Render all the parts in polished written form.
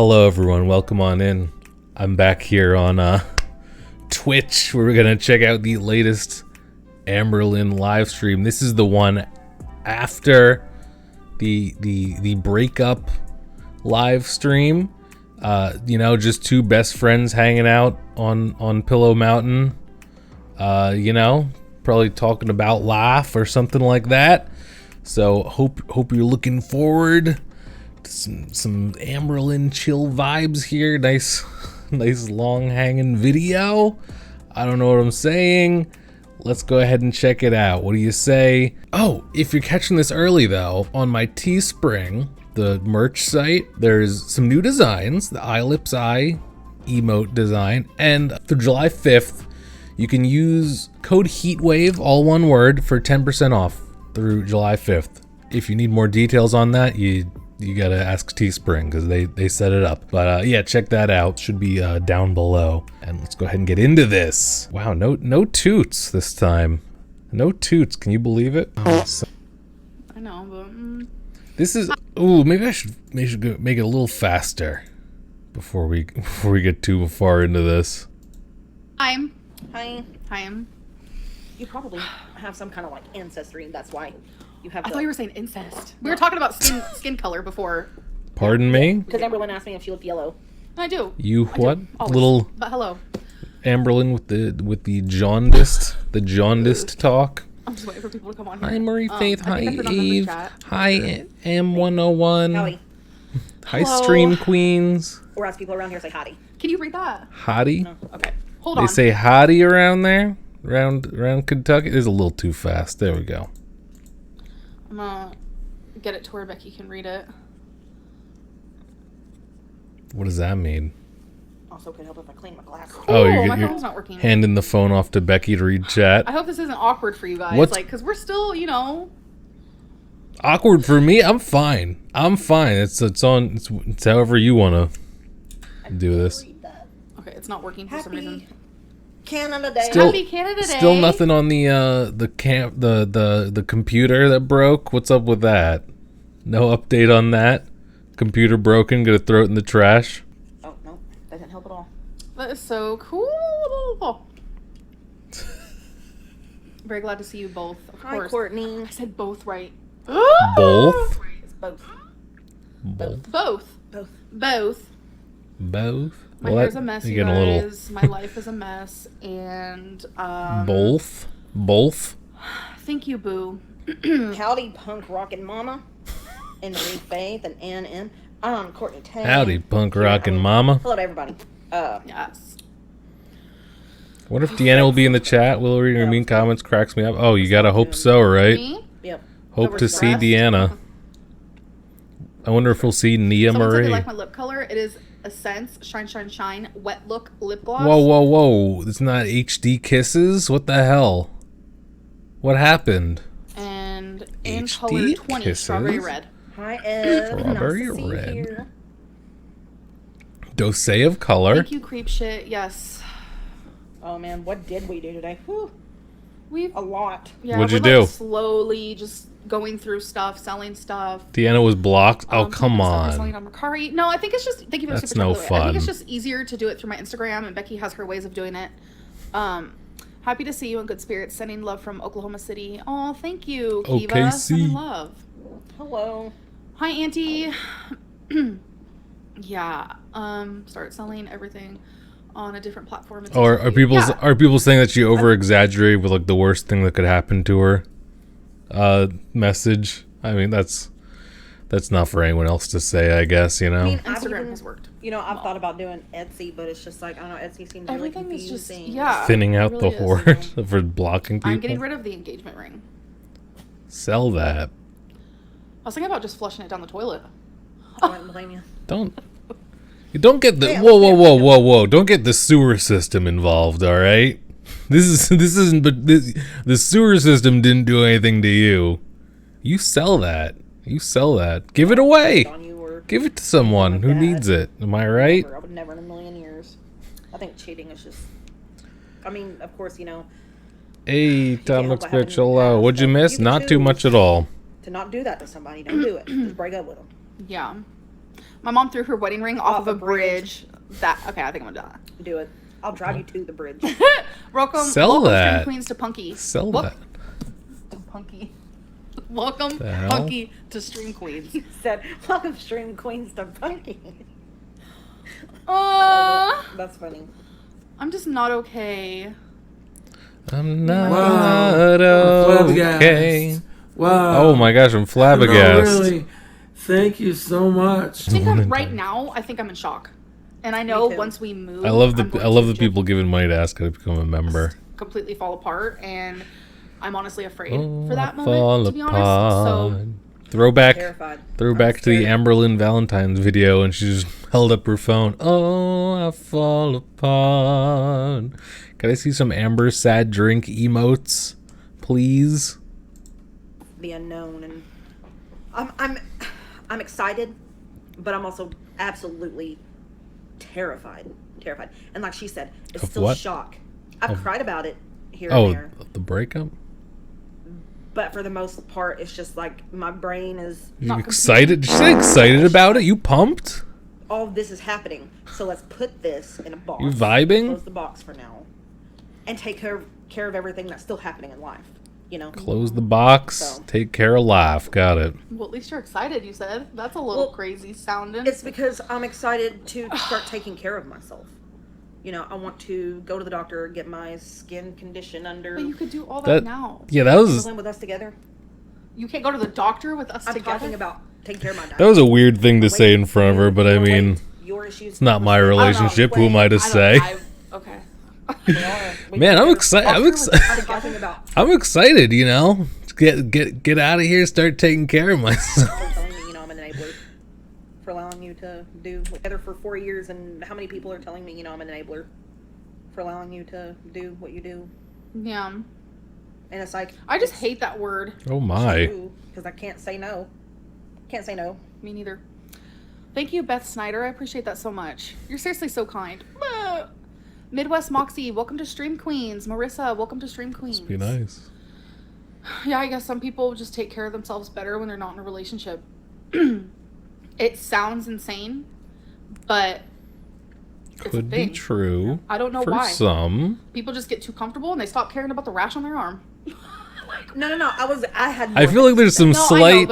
Hello everyone, welcome on in. I'm back here on Twitch where we're gonna check out the latest ALR live stream. This is the one after the breakup live stream. You know, just two best friends hanging out on Pillow Mountain. You know, probably talking about life or something like that. So hope you're looking forward to some ALR chill vibes here. Nice long hanging video. I don't know what I'm saying. Let's go ahead and check it out. What do you say? Oh, if you're catching this early though, on my Teespring, the merch site, there's some new designs, the eyelips eye emote design, and through July 5th, you can use code HEATWAVE, all one word, for 10% off through July 5th. If you need more details on that, you gotta ask Teespring because they set it up. But yeah, check that out. Should be down below. And let's go ahead and get into this. Wow, no toots this time. No toots. Can you believe it? Oh, I know, but this is. Ooh, maybe I should make it a little faster before we get too far into this. Hi. You probably have some kind of like ancestry, and that's why you have. I thought you were saying incest. We were talking about skin color before. Pardon me? Because ALRlynn asked me if she looked yellow. I do. You I what? do, always. Little But hello. ALRlynn with the jaundiced talk. I'm just waiting for people to come on here. Hi Marie Faith. I Hi think I put it on the Eve. chat. Hi Am101. Howdy. Hi Hello. Stream Queens. Or as people around here say hottie. Can you read that? Hottie. No. Okay. Hold They on. say hottie around there, around Kentucky. It is a little too fast. There we go. I'm gonna get it to where Becky can read it. What does that mean? Also could help if I clean my glass. Oh, Cool, my you're phone's not working. handing the phone off to Becky to read chat. I hope this isn't awkward for you guys. What's- Like, because we're still, you know. Awkward for me. I'm fine. It's however you wanna do this. Read that. Okay, it's not working for some reason. Happy Canada Day. Still- Happy Canada Day. Still nothing on the computer that broke. What's up with that? No update on that. Computer broken. Gonna throw it in the trash. Oh no, that didn't help at all. That is so cool. Very glad to see you both. Of Hi, course. Courtney. I said both right. Both. It's both. Both. Both. Both. Both. My Well, hair's that- a mess, you're you getting a guys. My life is a mess, and Both. Thank you, Boo. Howdy, punk rockin' mama. And Marie Faith and Ann M. I'm Courtney Tay. Howdy, punk Here, rockin' I mean, mama. Hello to everybody. Yes. What if Deanna will be in the chat? Will reading your mean comments cracks me up. Oh, you gotta hope so, right? Me? Yep. Hope we're to see stressed. Deanna. I wonder if we'll see Nia Someone said they Marie. like my lip color. It is Essence Shine Shine Shine Wet Look Lip Gloss. Whoa. It's not HD Kisses? What the hell? What happened? And in HD color 20, Kisses? Strawberry Red. Hi, Ed. Strawberry nice to see you red. here. Dose of color. Thank you, creep shit. Yes. Oh man, what did we do today? Whew, We've a lot. What'd you we're, do? like, slowly just going through stuff, selling stuff. Deanna was blocked. Oh, Some come stuff we're selling on. on Mercari. No, I think it's just thank you for the That's super no chat, by the way. I think it's fun. just easier to do it through my Instagram, and Becky has her ways of doing it. Happy to see you in good spirits. Sending love from Oklahoma City. Oh, thank you, Kiva. OKC. Sending love. Hello. Hi, Auntie. Yeah. Start selling everything on a different platform. It's Or easier for you. are people saying that she over exaggerated with like the worst thing that could happen to her? Message. I mean, that's not for anyone else to say, I guess, you know. I mean, I've Instagram even- has worked. You know, I've thought about doing Etsy, but it's just like, I don't know, Etsy seems really Everything is confusing. just yeah. Thinning it out really the is. horde for blocking people. I'm getting rid of the engagement ring. Sell that. I was thinking about just flushing it down the toilet. I wouldn't blame you. You don't get the Yeah, whoa. Don't get the sewer system involved, all right? This isn't but the sewer system didn't do anything to you. You sell that. Give it away. On you or Give it to someone like who that. needs it. Am I right? I would never in a million years. I think cheating is just. I mean, of course, you know, Hey, Tom help looks what happened bitch. in the Hello. past, What'd you but miss? you can Not too much choose. at all. to not do that to somebody. Don't do it. Just break up with them. Yeah. My mom threw her wedding ring off of a bridge. Okay, I think I'm gonna Do it. I'll drive you to the bridge. welcome Sell that. Stream Queens to Punky. Sell that. To Punky. Welcome The hell? Punky to Stream Queens. He said, welcome Stream Queens to Punky. That's funny. I'm just not okay. I'm not Wow. okay. Wow. Oh my gosh, I'm flabbergasted. No, really. Thank you so much. I think right now, I think I'm in shock. And I know Me too. once we move, I love I'm going the to people giving money to ask her to become a member. completely fall apart, and I'm honestly afraid Oh, for that I moment, fall to be honest. So Throwback Terrified. to the scared. Amberlynn Valentine's video, and she just held up her phone. Oh, I fall apart. Can I see some Amber sad drink emotes, please? The unknown, and I'm excited, but I'm also absolutely terrified. And like she said, it's Of still what? shock. I've cried about it here and Oh, there, the breakup? but for the most part, it's just like my brain is. You Not excited? Did you say excited about it? You pumped? All of this is happening, so let's put this in a box. You vibing? Close the box for now, and take care of everything that's still happening in life. You know. Close the box. So. Take care of life. Got it. well, at least you're excited. You said that's a little Well, crazy sounding. It's because I'm excited to start taking care of myself. You know, I want to go to the doctor, get my skin condition under. But you could do all That- that now. Yeah, that was with us together. You can't go to the doctor with us I'm together. talking about taking care of my diet. that was a weird thing to say in front of her, but I Your mean, weight, your issues. it's not my I don't know. relationship. Who am I to I don't- say? Okay. Man, I'm excited. I'm excited. I'm talking about I'm excited. You know, get out of here. Start taking care of myself. for telling me, you know, I'm an enabler. For allowing you to do together for 4 years, and how many people are telling me, you know, I'm an enabler. For allowing you to do what you do, Yeah. and it's like I just hate that word. Oh my. because I can't say no. Can't say no. Me neither. Thank you, Beth Snyder. I appreciate that so much. You're seriously so kind. Midwest Moxie, welcome to Stream Queens. Marissa, welcome to Stream Queens. Be nice. Yeah, I guess some people just take care of themselves better when they're not in a relationship. It sounds insane, but it's a Could be thing. true. I don't know for why. some. People just get too comfortable and they stop caring about the rash on their arm. No. I had. I feel like there's some No, I know, slight,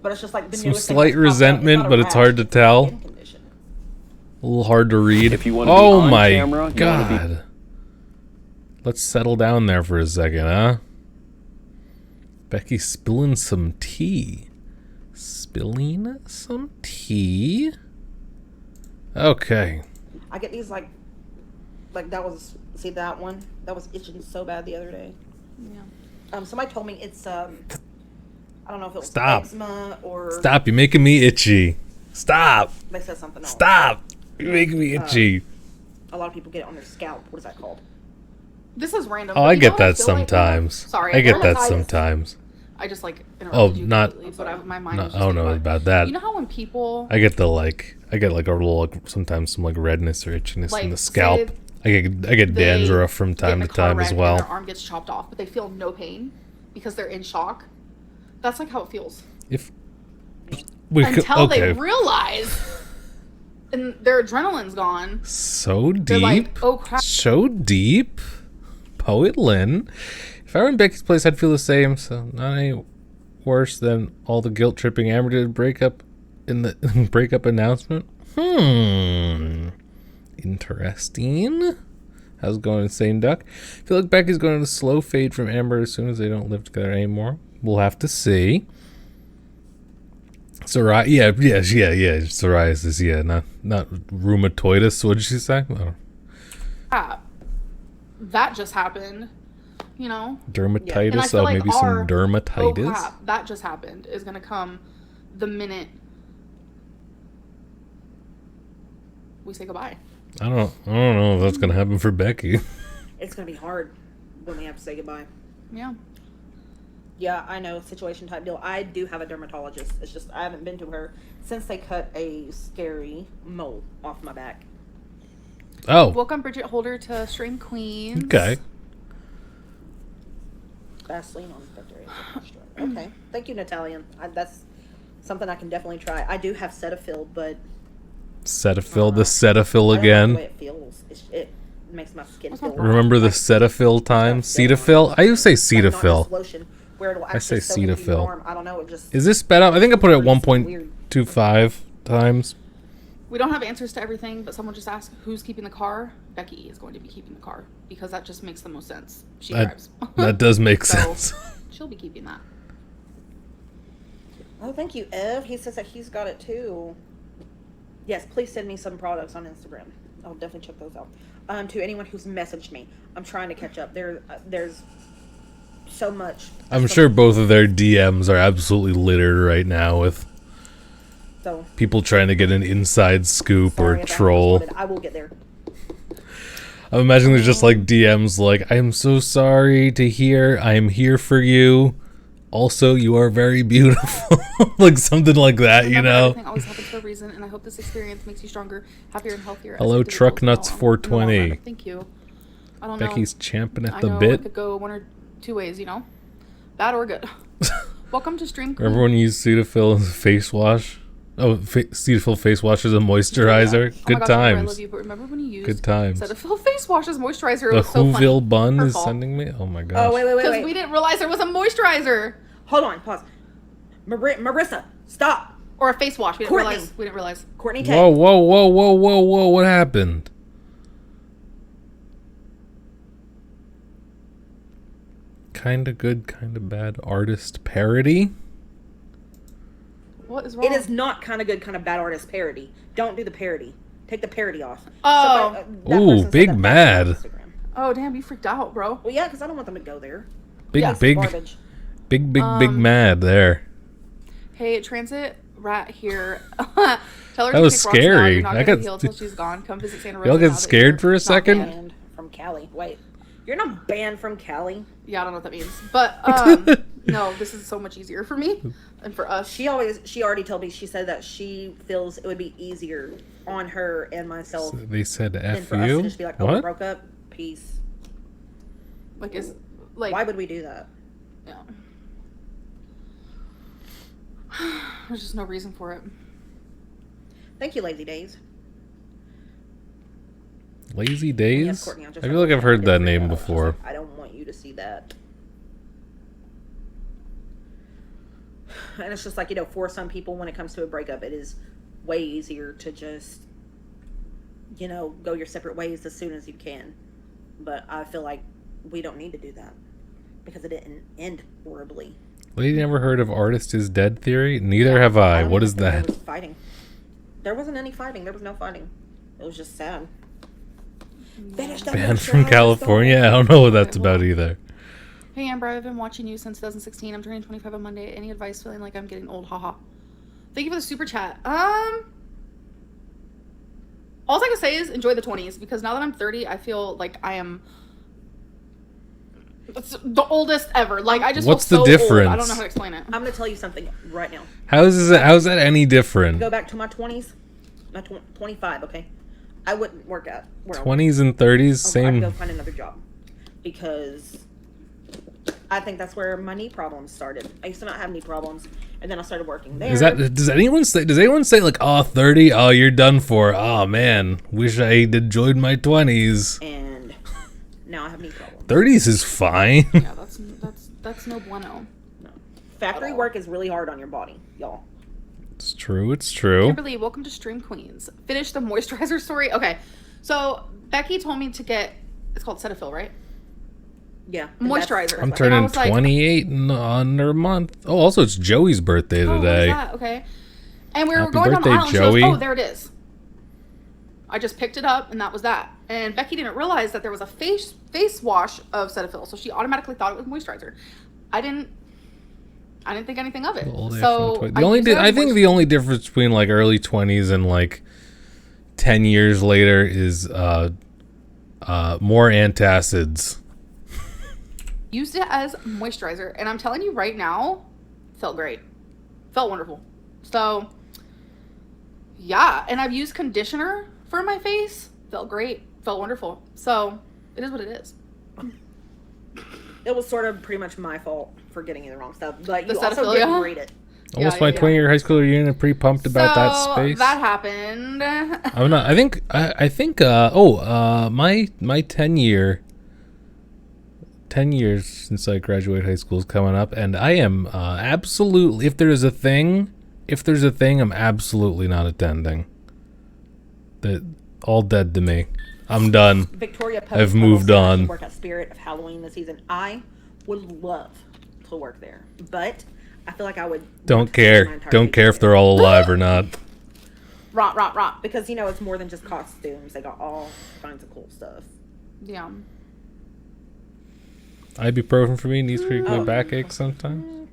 but it's just like the some newest thing slight that's popped up. resentment, not a but it's hard to rash, tell. skin condition. A little hard to read. If you wanna be Oh on my camera, you wanna be- god. Let's settle down there for a second, huh? Becky spilling some tea. Spilling some tea? Okay. I get these like that was that one that was itching so bad the other day. Yeah. Somebody told me it's I don't know if it was Stop. eczema or Stop, you're making me itchy. Stop. they said something else. Stop. You're making me itchy. A lot of people get it on their scalp. What is that called? This is random. Oh, but I you get know what I that feel like now? sometimes. Sorry, I get that dermatitis. sometimes. I just like Oh, interrupted you not. completely, but my mind No, was I just don't know thinking about that. You know how when people I get like a little like, sometimes some like redness or itchiness Like, in the scalp. I get they dandruff from get time in to a car time wreck as and well. their arm gets chopped off, but they feel no pain because they're in shock. That's like how it feels If we could, until they okay, realize, and their adrenaline's gone. so They're deep, like, oh crap. so deep. Poet Lynn. If I were in Becky's place, I'd feel the same. So not any worse than all the guilt tripping Amber did breakup in the breakup announcement. Interesting. How's it going, Insane Duck? I feel like Becky's going to slow fade from Amber as soon as they don't live together anymore. We'll have to see. Psoriasis, yeah, not rheumatoidus. What did she say? Oh. That just happened, you know? And I Dermatitis. feel Oh, like maybe our, some dermatitis. Oh crap, that just happened is gonna come the minute we say goodbye. I don't know if that's gonna happen for Becky. It's gonna be hard when we have to say goodbye. Yeah. Yeah, I know, situation type deal. I do have a dermatologist. It's just I haven't been to her since they cut a scary mole off my back. Oh, Welcome Bridget Holder to Stream Queens. okay. Vaseline on bacteria. Okay, thank you, Natalia. That's something I can definitely try. I do have Cetaphil, but Cetaphil, the Cetaphil I don't like again. the way it feels. It makes my skin feel. Remember the Cetaphil time? Cetaphil? I used to say Like, not Cetaphil. just lotion, where it'll I say actually soak into your Cetaphil. arm. I don't know. It just. Is this sped up? I think I put it at It's weird. 1.25 times. We don't have answers to everything, but someone just asked who's keeping the car. Becky is going to be keeping the car because that just makes the most sense. She drives. That does make So, sense. She'll be keeping that. Oh, thank you, Ev. He says that he's got it too. Yes, please send me some products on Instagram. I'll definitely check those out. To anyone who's messaged me, I'm trying to catch up. There's so much. I'm sure both of their DMs are absolutely littered right now with So people trying to get an inside scoop sorry or if I troll. responded. I will get there. I'm imagining there's just like DMs like, I'm so sorry to hear. I'm here for you. Also, you are very beautiful. Like something like that, you Remember, know? everything always happens for a reason, and I hope this experience makes you stronger, happier, and healthier. as Hello, individuals Truck in the Nuts long- 420. in the long run. Thank you. I don't know. Becky's champing at I the know bit. it could go one or two ways, you know? Bad or good. Welcome to Stream Queen. Everyone use Cetaphil as a face wash. Oh, Cetaphil face wash as a moisturizer. Oh my Good gosh, Amber, I times. love you, but remember when you used Good times. Cetaphil face wash as moisturizer? It The was so funny. Whoville bun is Purple. sending me. Oh my gosh. Oh wait. Because we didn't realize there was a moisturizer Hold on, pause. Marissa, stop. or a face wash. We didn't Courtney. realize. We didn't realize. Courtney Tay. Whoa, whoa, whoa, whoa, whoa, whoa! What happened? Kinda good, kinda bad artist parody. What is wrong? It is not kind of good, kind of bad artist parody. Don't do the parody. Take the parody off. Oh. That Ooh, person said big that back mad. on Instagram. Oh damn! You freaked out, bro. Well, yeah, because I don't want them to go there. Big, Yes, big, Garbage. big, big mad there. Hey, transit rat here. Tell her That to was kick rocks now. scary. You're not I gonna got- heal till she's gone. Come visit Santa Rosa. Y'all get now that scared you're for a not second? banned. Banned from Cali. Wait, you're not banned from Cali. Yeah, I don't know what that means, but no, this is so much easier for me and for us. She already told me. She said that she feels it would be easier on her and myself So they said than F for us to you? just be like, "Oh, we What? broke up. Peace." Like, is like Why would we do that? Yeah. There's just no reason for it. Thank you, Lazy Days. Lazy Yes, Days? Courtney, I'm just I feel like I've heard that name I was just before. like, I don't want you to see that. And it's just like, for some people, when it comes to a breakup, it is way easier to just, go your separate ways as soon as you can. But I feel like we don't need to do that because it didn't end horribly. Lady never heard of artist is dead theory? Neither have I. don't What even is think there that? was fighting. There wasn't any fighting. There was no fighting. It was just sad. Finish that Banned picture, from I just California? I don't know what that's about either. Hey Amber, I've been watching you since 2016. I'm turning 25 on Monday. Any advice? Feeling like I'm getting old? Haha. Thank you for the super chat. All I can say is enjoy the 20s because now that I'm 30, I feel like I am the oldest ever. Like I just What's feel the so old. I don't difference? know how to explain it. I'm going to tell you something right now. How's that any different? Go back to my 20s, my 25, okay? I wouldn't work at where 20s and 30s, I'd same. go find another job because I think that's where my knee problems started. I used to not have knee problems, and then I started working there. Does anyone say like, oh, 30, oh, you're done for, oh man, wish I had enjoyed my 20s. And now I have knee problems. 30s is fine. Yeah, that's no bueno. No. Factory work is really hard on your body, y'all. It's true. Kimberly, welcome to Stream Queens. Finish the moisturizer story. Okay, so Becky told me to get. It's called Cetaphil, right? Yeah. and Moisturizer. that's- I'm And I turning was like- 28 in under a month. Oh, also it's Joey's birthday Oh, what is today. that? Okay. And we were Happy going down the birthday, aisle, and she goes, Joey. "Oh, there it is." I just picked it up, and that was that. And Becky didn't realize that there was a face wash of Cetaphil, so she automatically thought it was moisturizer. I didn't think anything of it. Old So the only I think the only difference between like early 20s and like 10 years later is more antacids. used it as moisturizer, and I'm telling you right now, felt great, felt wonderful. So yeah, and I've used conditioner for my face, felt great, felt wonderful. So it is what it is. It was sort of pretty much my fault for getting you the wrong stuff, but The you also Cetaphil, didn't yeah? read it. Almost my 20-year high school reunion. I'm pretty pumped about that space. That happened. I'm not. I think. My 10 years since I graduated high school is coming up, and I am absolutely. If there's a thing, I'm absolutely not attending. That all dead to me. I'm done. Victoria I've moved on. Work at Spirit of Halloween this season. I would love to work there, but I feel like I would. Don't care if they're all alive or not. Rot. Because it's more than just costumes. They got all kinds of cool stuff. Yeah. Ibuprofen for me. Knees creak, my back aches sometimes.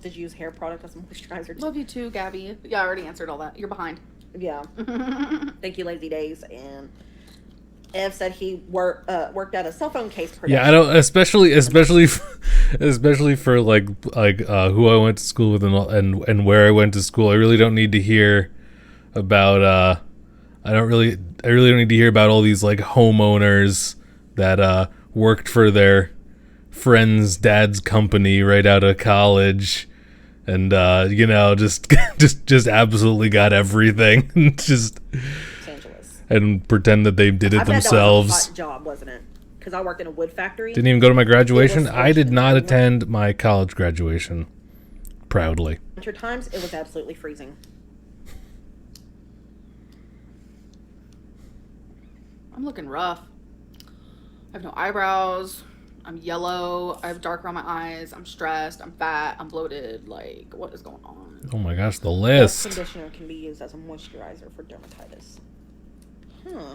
Did you use hair product as a moisturizer? Love you too, Gabby. Yeah, I already answered all that. You're behind. Yeah. Thank you, Lazy Days. And Ev said he worked at a cell phone case production. Yeah, I don't, especially for like who I went to school with and where I went to school. I really don't need to hear about I really don't need to hear about all these like homeowners that worked for their friend's dad's company right out of college. And just absolutely got everything. Just and pretend that they did it themselves. That was a hot job, wasn't it? Because I worked in a wood factory. Didn't even go to my graduation. I did not attend my college graduation. Proudly. Winter times, it was absolutely freezing. I'm looking rough. I have no eyebrows. I'm yellow. I have dark around my eyes. I'm stressed. I'm fat. I'm bloated. Like, what is going on? Oh my gosh, the list. Conditioner can be used as a moisturizer for dermatitis. Huh.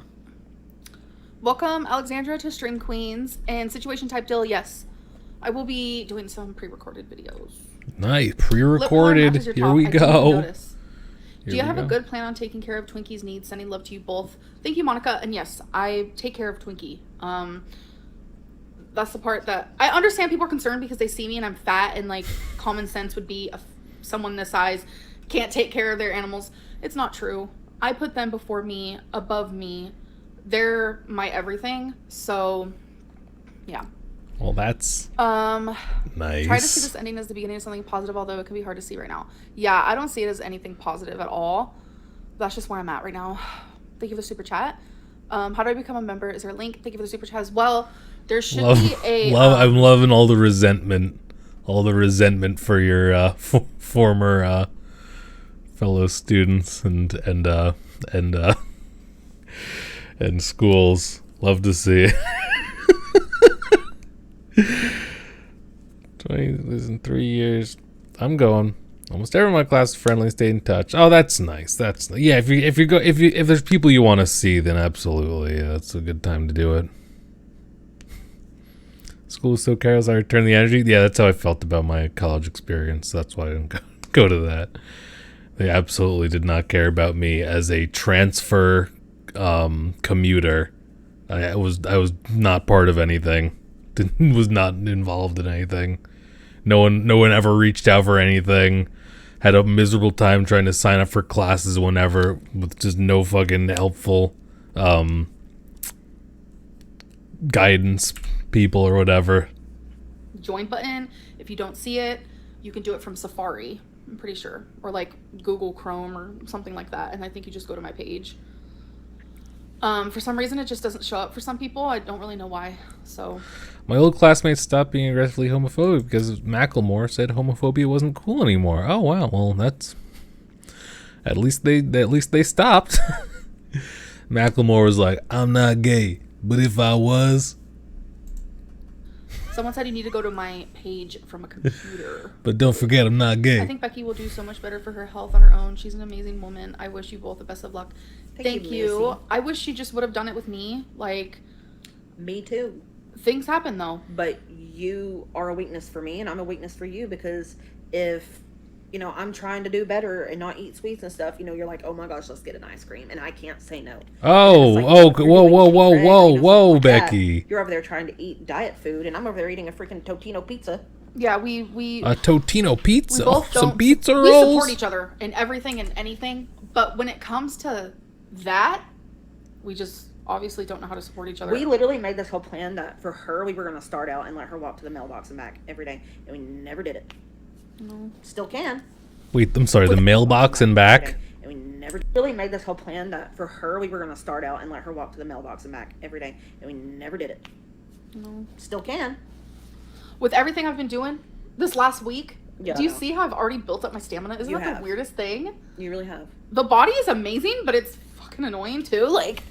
Welcome, Alexandra, to Stream Queens. And situation type deal, yes. I will be doing some pre-recorded videos. Nice. Pre-recorded. Here we go. Do you have a good plan on taking care of Twinkie's needs? Sending love to you both. Thank you, Monica. And yes, I take care of Twinkie. That's the part that I understand people are concerned because they see me and I'm fat, and like common sense would be someone this size can't take care of their animals. It's not true. I put them before me, above me. They're my everything. So yeah. Well, that's nice. Try to see this ending as the beginning of something positive, although it can be hard to see right now. Yeah, I don't see it as anything positive at all. That's just where I'm at right now. Thank you for the super chat. How do I become a member? Is there a link? Thank you for the super chat as well. There should be a... I'm loving all the resentment. All the resentment for your former fellow students and schools. Love to see it. 20 in 3 years. I'm going. Almost everyone in my class is friendly, stay in touch. Oh, that's nice. Yeah. If there's people you want to see, then absolutely, that's a good time to do it. School is so chaos, I return the energy. Yeah, that's how I felt about my college experience. That's why I didn't go to that. They absolutely did not care about me as a transfer commuter. I was not part of anything. Was not involved in anything. No one ever reached out for anything. Had a miserable time trying to sign up for classes whenever, with just no fucking helpful guidance people or whatever. Join button. If you don't see it, you can do it from Safari, I'm pretty sure, or like Google Chrome or something like that. And I think you just go to my page. For some reason, it just doesn't show up for some people. I don't really know why. So, my old classmates stopped being aggressively homophobic because Macklemore said homophobia wasn't cool anymore. Oh wow, well that's at least they stopped. Macklemore was like, "I'm not gay, but if I was." Someone said you need to go to my page from a computer. But don't forget, I'm not gay. I think Becky will do so much better for her health on her own. She's an amazing woman. I wish you both the best of luck. Thank you. I wish she just would have done it with me. Like, me too. Things happen though. But you are a weakness for me, and I'm a weakness for you, because if I'm trying to do better and not eat sweets and stuff, you're like, oh my gosh, let's get an ice cream, and I can't say no. Whoa, Becky. You're over there trying to eat diet food, and I'm over there eating a freaking Totino pizza. Yeah, we a Totino pizza. We both some pizza rolls. We support each other in everything and anything, but when it comes to that, we just obviously don't know how to support each other. We literally made this whole plan that for her, we were going to start out and let her walk to the mailbox and back every day, and we never did it. No. Still can. Wait, I'm sorry. The mailbox and back. And we never really made this whole plan that for her we were going to start out and let her walk to the mailbox and back every day, and we never did it. No. Still can. With everything I've been doing this last week, Yeah, do you I know. see how I've already built up my stamina? Isn't You that the have. weirdest thing? You really have. The body is amazing, but it's fucking annoying too. Like,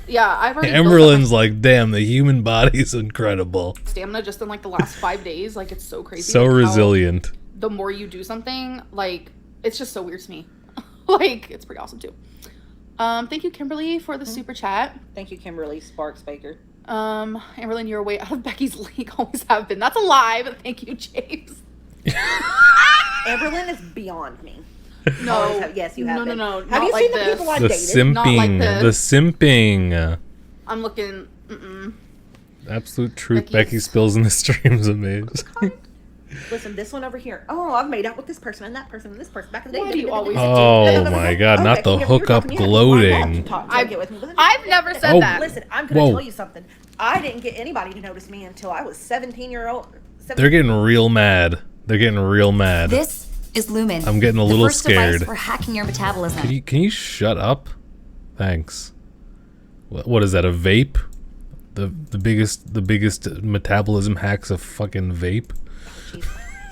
yeah, I've already built up Amberlynn's like, damn, the human body is incredible. my stamina just in like the last 5 days. Like, it's so crazy. So like, how resilient. the more you do something, like, it's just so weird to me. Like, it's pretty awesome too. Thank you, Kimberly, for the super chat. Thank you, Kimberly Sparks Baker. Amberlynn, you're way out of Becky's league. Always have been. That's a lie, but thank you, James. Amberlynn is beyond me. No. Always have- yes, you have. No, been. no, no. Have not you like seen the this. people I The dated? Not like simping. this. The simping. I'm looking. Mm-mm. Absolute truth. Becky Becky is- spills in the streams amazing. Listen, this one over here. Oh, I've made out with this person and that person and this person back in the day. Why do you always Oh my god, not the hookup gloating. I've never said Oh. that. Listen, I'm gonna Whoa. tell you something. I didn't get anybody to notice me until I was 17-year-old. They're getting real mad. They're getting real mad. This is Lumen. I'm getting a the little first device scared. for hacking your metabolism. Can you shut up? Thanks. What is that? A vape? The biggest metabolism hacks of fucking vape. Jeez.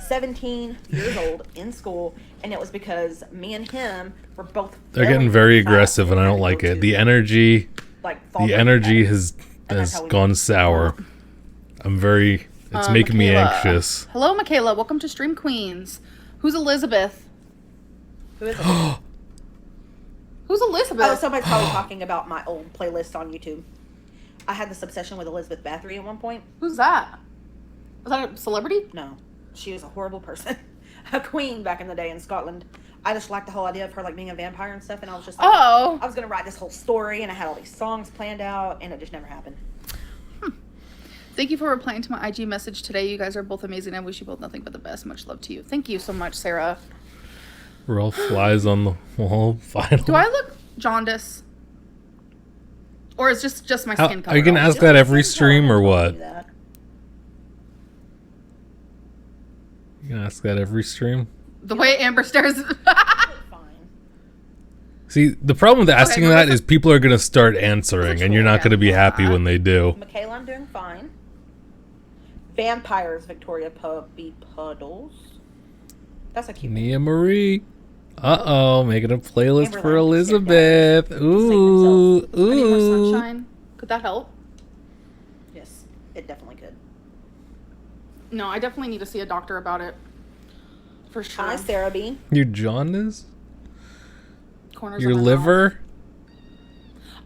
17 years old in school, and it was because me and him were both. They're getting very fast aggressive, and I had don't to like go it. to, The energy fall has And that's how we gone met. sour. It's making me Michaela. anxious. Hello, Michaela. Welcome to Stream Queens. Who's Elizabeth? Who is it? Who's Elizabeth? Oh, somebody's probably talking about my old playlist on YouTube. I had this obsession with Elizabeth Bathory at one point. Who's that? Was that a celebrity? No, she was a horrible person. A queen back in the day in Scotland. I just liked the whole idea of her like being a vampire and stuff, and I was just like, Oh. I was gonna write this whole story, and I had all these songs planned out, and it just never happened. Thank you for replying to my IG message today. You guys are both amazing. I wish you both nothing but the best. Much love to you. Thank you so much, Sarah. We're all flies on the wall. Finally. Do I look jaundice? Or is just my skin color? Are you gonna ask that every stream or what? Do that. You gonna ask that every stream? The way Amber stares. Fine. See, the problem with asking well, that that's is people are gonna start answering, and you're not gonna be happy when they do. Michaela, I'm doing fine. Vampires, Victoria Puppy Puddles. That's a cute name. Nia Marie. Uh-oh, making a playlist for Amberlynn, Elizabeth. Ooh, himself. I need more ooh. sunshine. Could that help? Yes, it definitely could. No, I definitely need to see a doctor about it. For sure. Hi, Sarah B. Your jaundice? Corners Your of my liver? mouth.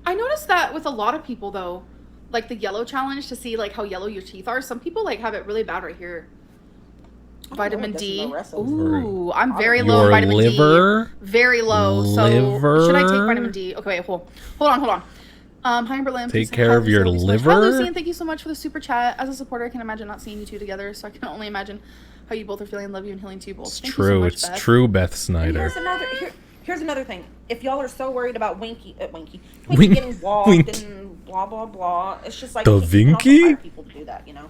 I noticed that with a lot of people though, like the yellow challenge to see like how yellow your teeth are. Some people like have it really bad right here. Vitamin D. Ooh, I'm very low Your in vitamin liver? D. Very low. So Liver? should I take vitamin D? Okay, wait, hold on. Hi, Berlin. Take care of your liver? Hi, Lucy, and thank you so much for the super chat. As a supporter, I can imagine not seeing you two together, so I can only imagine how you both are feeling. Love you and healing to you both. It's Thank you so true. much, It's Beth. true, Beth Snyder. Here's another thing. If y'all are so worried about Winky Wink- getting walked Winky. and blah blah blah, it's just like The you can also Vinky? hire people to do that, you know.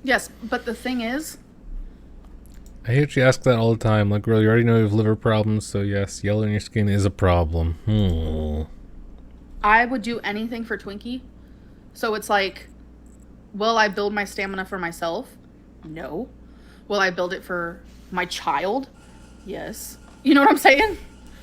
Yes, but the thing is, I hear you ask that all the time. Like, girl, you already know you have liver problems, so yes, yellow in your skin is a problem. I would do anything for Twinkie. So it's like, will I build my stamina for myself? No. Will I build it for my child? Yes. You know what I'm saying?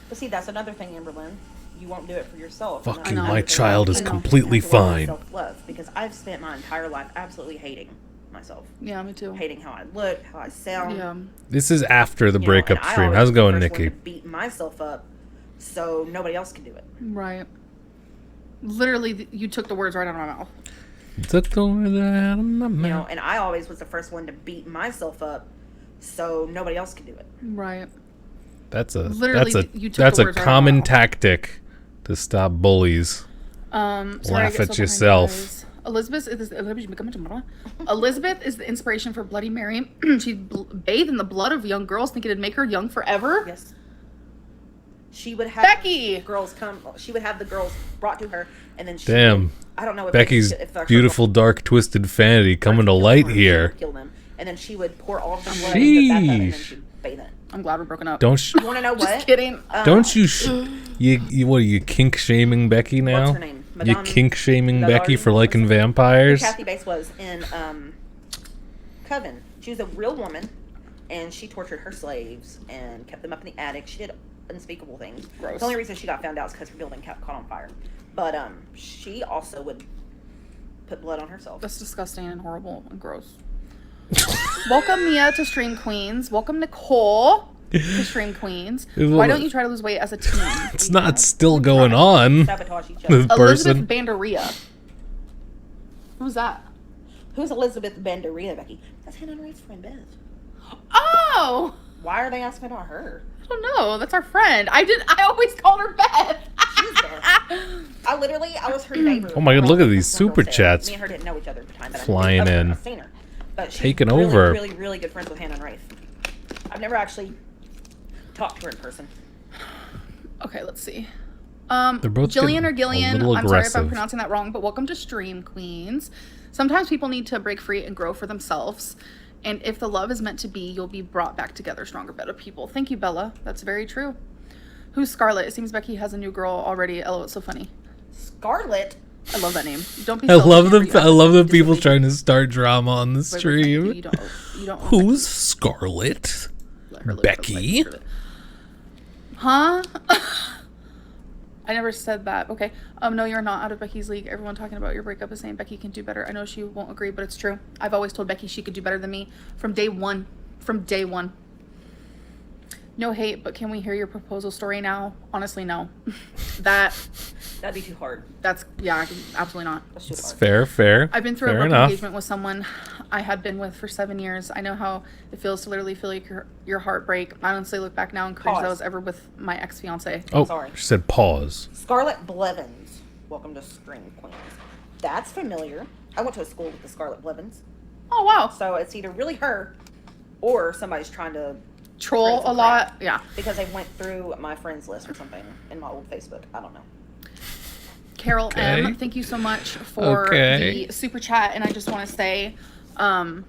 But see, that's another thing, Amberlynn. You won't do it for yourself. Fucking And that's my another thing. child is I know. completely You have to love fine. self-love, because I've spent my entire life absolutely hating myself, Yeah, me too. hating how I look, how I sound. Yeah. This is after the you know, breakup and I stream. always How's it was the going, first one Nikki? to beat myself up, so nobody else can do it. Right. Literally, you took the words right out of my mouth. Took the words out of my You know, mouth. and I always was the first one to beat myself up, so nobody else can do it. Right. That's a Literally, you took that's the a words right out of my common mouth. tactic to stop bullies. Sorry, I Laugh get at so behind yourself. you guys. Elizabeth is the inspiration for Bloody Mary. She bathed in the blood of young girls, thinking it'd make her young forever. Yes. She would have Becky! girls come. She would have the girls brought to her, and then she Damn. would- I don't know if Becky's if her beautiful, dark, twisted vanity coming to kill light them, or she here. would kill them, and then she would pour all of the blood into the bathtub, and then she'd bathe in it. I'm glad we're broken up. Don't You want to know what? Just kidding. don't you what are you kink shaming Becky now? What's her name? You Madame kink shaming Becky Lillard? for liking What's her name? vampires? Kathy Bates was in Coven. She was a real woman, and she tortured her slaves and kept them up in the attic. She did unspeakable things. Gross. The only reason she got found out is because her building caught on fire. But she also would put blood on herself. That's disgusting and horrible and gross. Welcome Mia to Stream Queens. Welcome Nicole to Stream Queens. Why don't you try to lose weight as a teen? It's not still going on. Sabotage each other. This person. Elizabeth Banderia. Who's that? Who's Elizabeth Banderia, Becky? That's Hannah and Ray's friend, Beth. Oh! Why are they asking about her? I don't know. That's our friend. I always called her Beth. She's Beth. I was her neighbor. Oh my God, look at these One girl super said- chats Me and her didn't know each other at the time, but flying I knew, in. I've seen her. But she's Taking really, over. Really, really good friends with Hannah and Rafe. I've never actually talked to her in person. Okay, let's see. They're both Jillian or getting a Gillian, little I'm sorry if aggressive. I'm pronouncing that wrong, but welcome to Stream Queens. Sometimes people need to break free and grow for themselves. And if the love is meant to be, you'll be brought back together stronger, better people. Thank you, Bella. That's very true. Who's Scarlet? It seems Becky has a new girl already. Oh, it's so funny. Scarlet. I love that name. Don't be I selfish, love them. Bria. I love the people trying to start drama on the But stream. You don't own Who's Scarlet? Let her live Becky? her life. Huh? I never said that. Okay. No, you're not out of Becky's league. Everyone talking about your breakup is saying Becky can do better. I know she won't agree, but it's true. I've always told Becky she could do better than me from day one. From day one. No hate, but can we hear your proposal story now? Honestly, no. That'd be too hard. Yeah, absolutely not. That's too It's hard. fair. I've been through a Fair broken enough. engagement with someone I had been with for 7 years. I know how it feels to literally feel like your heart break. I honestly look back now and cringe that I was ever with my ex-fiance. Oh, Sorry. she said pause. Scarlet Blevins. Welcome to Scream Queens. That's familiar. I went to a school with the Scarlet Blevins. Oh, wow. So it's either really her or somebody's trying to Troll spread some a lot. crap. Yeah. Because they went through my friends list or something in my old Facebook. I don't know. Carol Okay. M, thank you so much for Okay. the super chat. And I just want to say, I'm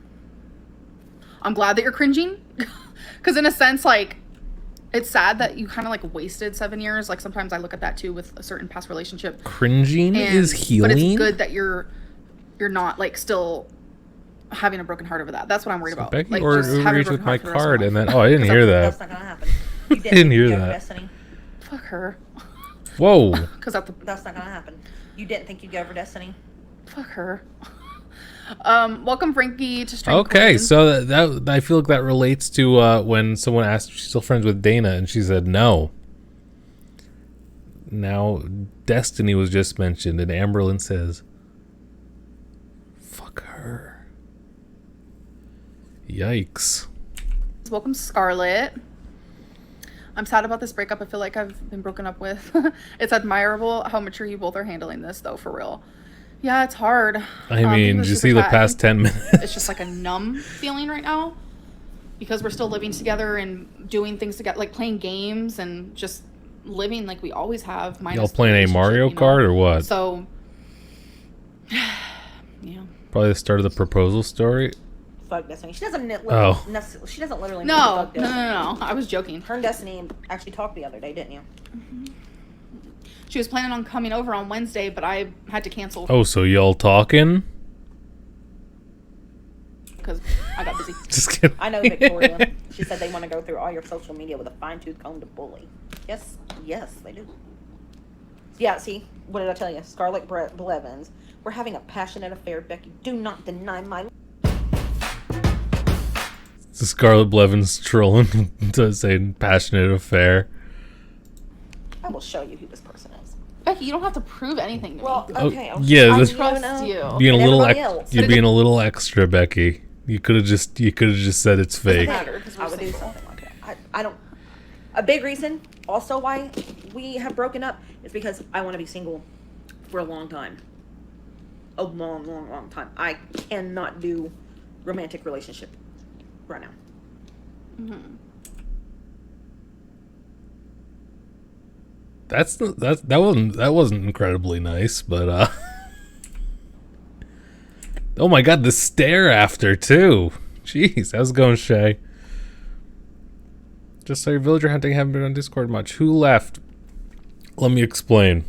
glad that you're cringing. Because in a sense, like, it's sad that you kind of like wasted 7 years. Like sometimes I look at that too with a certain past relationship. Cringing And, is healing. But it's good that you're not like still having a broken heart over that. That's what I'm worried about. Becky Like, or just having a reach broken with my heart for the rest of card my and life. then I didn't hear That's that. not gonna happen. You Didn't hear think you'd go for that. Destiny. Fuck her. Whoa. Because That's not gonna happen. You didn't think you'd go for Destiny. fuck her. Welcome Frankie to Stream Okay, Queens. so that I feel like that relates to when someone asked if she's still friends with Dana and she said no. Now Destiny was just mentioned and Amberlynn says fuck her. Yikes. Welcome Scarlet. I'm sad about this breakup. I feel like I've been broken up with. It's admirable how mature you both are handling this though, for real. Yeah, it's hard. I mean, did you see the past 10 minutes? It's just like a numb feeling right now because we're still living together and doing things together, like playing games and just living like we always have. Y'all playing a Mario Kart or what? So, yeah. Probably the start of the proposal story. Fuck Destiny. She doesn't Oh. she doesn't literally No, fuck no, Destiny. no. I was joking. Her and Destiny actually talked the other day, didn't you? She was planning on coming over on Wednesday, but I had to cancel Oh, so y'all talking? because I got busy. Just kidding. I know Victoria. She said they want to go through all your social media with a fine-tooth comb to bully. Yes, they do. Yeah, see, what did I tell you? Scarlet Blevins. We're having a passionate affair, Becky. Do not deny my... The Scarlet Blevins trolling to say passionate affair. I will show you who this person is. Becky, you don't have to prove anything to Well, me. okay. Oh, yeah, I that's trust you. being a And little everybody else. you're being a little extra, Becky. You could have just said it's fake. Matter, I would do something like that. I don't... A big reason also why we have broken up is because I want to be single for a long time. A long, long, long time. I cannot do romantic relationship right now. Mm-hmm. That wasn't incredibly nice, but oh my god, the stare after too. Jeez, how's it going, Shay? Just saw your villager hunting. Haven't been on Discord much. Who left? Let me explain.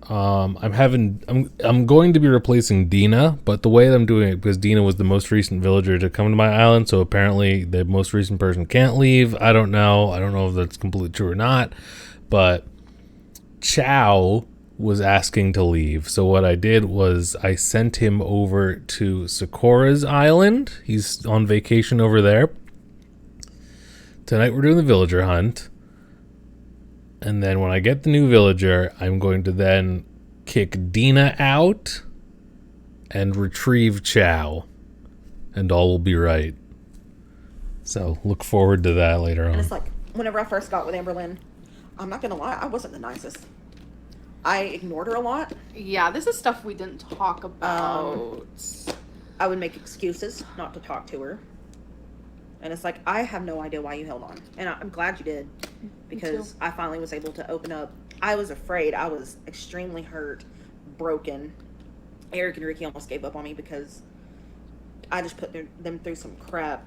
I'm going to be replacing Dina, but the way that I'm doing it, because Dina was the most recent villager to come to my island, so apparently the most recent person can't leave. I don't know if that's completely true or not, but Chow was asking to leave. So what I did was I sent him over to Sakura's island. He's on vacation over there. Tonight we're doing the villager hunt. And then when I get the new villager, I'm going to then kick Dina out and retrieve Chow. And all will be right. So look forward to that later on. And it's like, whenever I first got with AmberLynn, I'm not going to lie, I wasn't the nicest. I ignored her a lot. Yeah, this is stuff we didn't talk about. I would make excuses not to talk to her. And it's like, I have no idea why you held on. And I'm glad you did. Because I finally was able to open up. I was afraid. I was extremely hurt, broken. Eric and Rickey almost gave up on me because I just put them through some crap.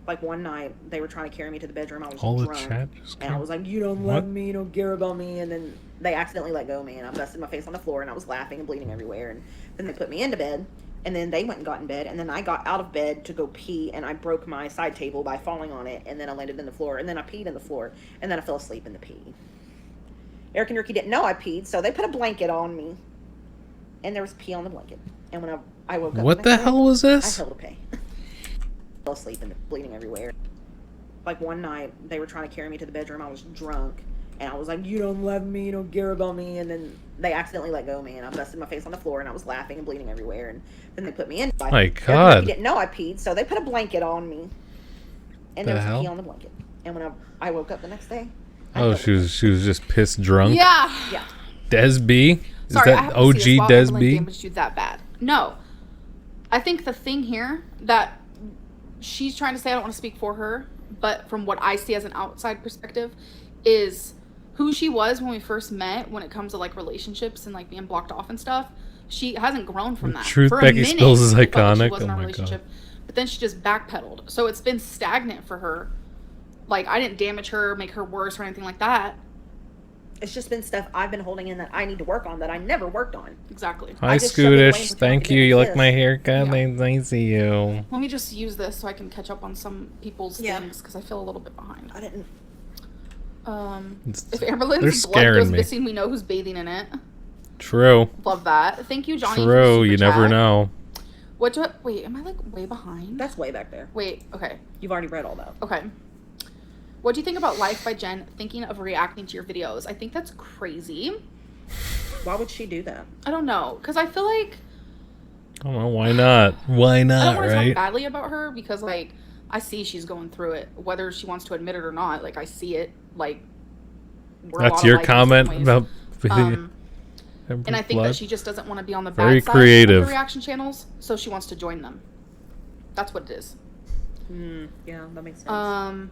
Like one night, they were trying to carry me to the bedroom. I was All drunk. the chat just And I came. was like, you don't love me, you don't care about me. And then they accidentally let go of me. And I busted my face on the floor. And I was laughing and bleeding everywhere. And then they put me into bed. And then they went and got in bed. And then I got out of bed to go pee. And I broke my side table by falling on it. And then I landed in the floor. And then I peed in the floor. And then I fell asleep in the pee. Eric and Rickey didn't know I peed. So they put a blanket on me. And there was pee on the blanket. And when I woke up. What the hell was I this? held a pee. Fell asleep and bleeding everywhere. Like one night, they were trying to carry me to the bedroom. I was drunk. And I was like, you don't love me, you don't care about me. And then they accidentally let go of me. And I busted my face on the floor. And I was laughing and bleeding everywhere. And then they put me in. My Eric God. didn't know I peed. So they put a blanket on me. And there was hell? pee on the blanket. And when I woke up the next day. Oh, she was just pissed drunk. Yeah. Yeah. Des B? Is Sorry, I that have to see this OG while Des Amberlynn B? damaged you that bad. No. I think the thing here that she's trying to say, I don't want to speak for her, but from what I see as an outside perspective, is who she was when we first met when it comes to like relationships and like being blocked off and stuff. She hasn't grown from that. Truth For a Becky minute, Spills is I felt like iconic. she wasn't Oh in a my relationship, but then she just backpedaled. So it's been stagnant for her. Like, I didn't damage her, make her worse or anything like that. It's just been stuff I've been holding in that I need to work on that I never worked on. Exactly. Hi, just shoved it away Scootish. and Thank pretended you. it You like exists. my haircut? Yeah. Nice to see you. Let me just use this so I can catch up on some people's Yeah. things because I feel a little bit behind. I didn't. If They're Amberlynn's blood scaring goes me. missing, we know who's bathing in it. True. Love that. Thank you, Johnny. for the True. super You never chat. know. What do I... Wait, am I like way behind? That's way back there. Wait, okay. You've already read all that. Okay. What do you think about Life by Jen thinking of reacting to your videos? I think that's crazy. Why would she do that? I don't know. Because I feel like... I don't know. Why not? Why I don't not, want to talk right? badly about her because, like, I see she's going through it. Whether she wants to admit it or not, like, I see it. Like, we're a lot That's your alike in some comment ways. about And I Amber's think blood? that she just doesn't want to be on the Very bad side creative. of the reaction channels, so she wants to join them. That's what it is. Yeah, that makes sense.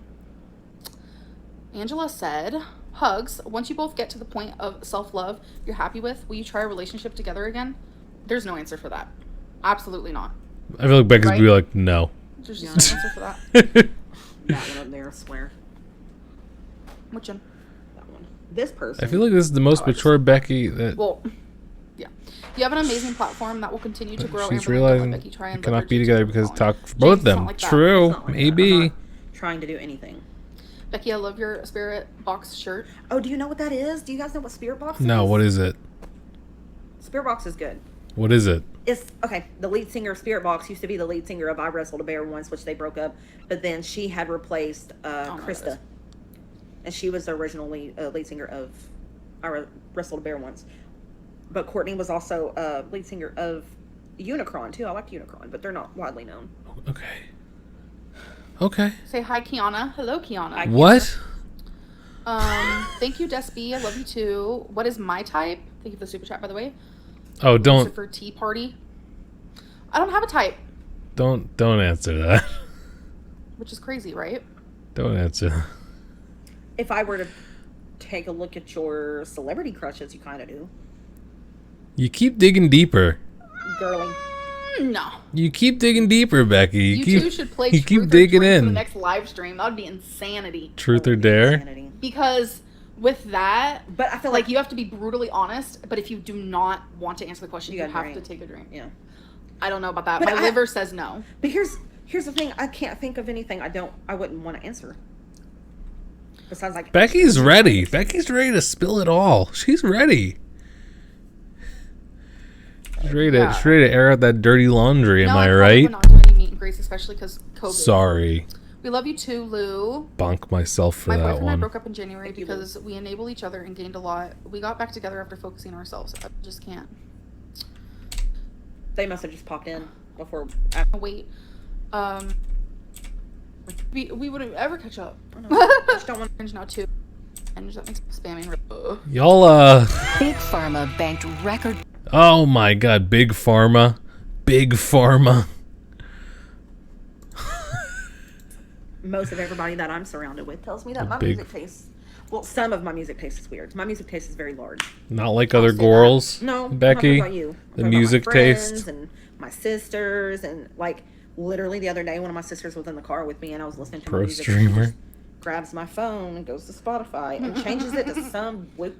Angela said, hugs, once you both get to the point of self-love you're happy with, will you try a relationship together again? There's no answer for that. Absolutely not. I feel like Becca's Right? be like, no. There's just no answer for that. That one up there, I swear. Which one? That one. This person. I feel like this is the most mature Becky that Well, yeah. You have an amazing platform that will continue to grow. she's Amberlynn, realizing Becky, try we and cannot leverage be each together other's because talent. talk for both of James, it's them. not like that. True. It's not like that. Maybe. I'm not trying to do anything. Becky, I love your spirit box shirt. Oh, do you know what that is? Do you guys know what Spirit Box No, is? what is it? Spirit Box is good. What is it? It's okay. The lead singer of Spirit Box used to be the lead singer of I Wrestled a Bear once, which they broke up. But then she had replaced no, Krista, this. and she was the original lead singer of I Wrestled a Bear once. But Courtney was also lead singer of Unicron too. I liked Unicron, but they're not widely known. Okay. Okay. Say hi, Kiana. Hello, Kiana. What? Thank you, Desby. I love you too. What is my type? Thank you for the super chat, by the way. Oh, don't Lucifer Tea Party. I don't have a type, answer that. which is crazy, right? Don't answer. If I were to take a look at your celebrity crushes, you kind of do. You keep digging deeper. Girly. No. You keep digging deeper, Becky. You two should play you Truth keep or digging Drink for the in. next live stream. That would be insanity. Truth or dare? Insanity. Because with that, But I feel like like you have to be brutally honest. But if you do not want to answer the question, You you gotta have drink. to take a drink. Yeah. I don't know about that. But My liver says no. But here's the thing. I can't think of anything I wouldn't want to answer. Besides, like, Becky's ready. Becky's ready to spill it all. She's ready. She's ready to air out that dirty laundry. Am No, I probably right? would not do any meet and greets, especially because COVID. Sorry. We love you too, Lou. Bonk myself for My that boyfriend and I one. broke up in January Thank you, because we enabled each other and gained a lot. We got back together after focusing on ourselves. I just can't. they must have just popped in before. Wait. We wouldn't ever catch up. I just don't want. Orange now too. And that makes spamming. Y'all, Big Pharma banked record. oh my god, Big Pharma. Big Pharma. Most of everybody that I'm surrounded with tells me that my big- music taste. Well, some of my music taste is weird. My music taste is very large. Not like other say that. girls. No, I'm not Becky. talking about you. I'm The talking about music my friends taste. and my sisters and like literally the other day, one of my sisters was in the car with me and I was listening to my Pro music. and she streamer. just grabs my phone and goes to Spotify and changes it to some Luke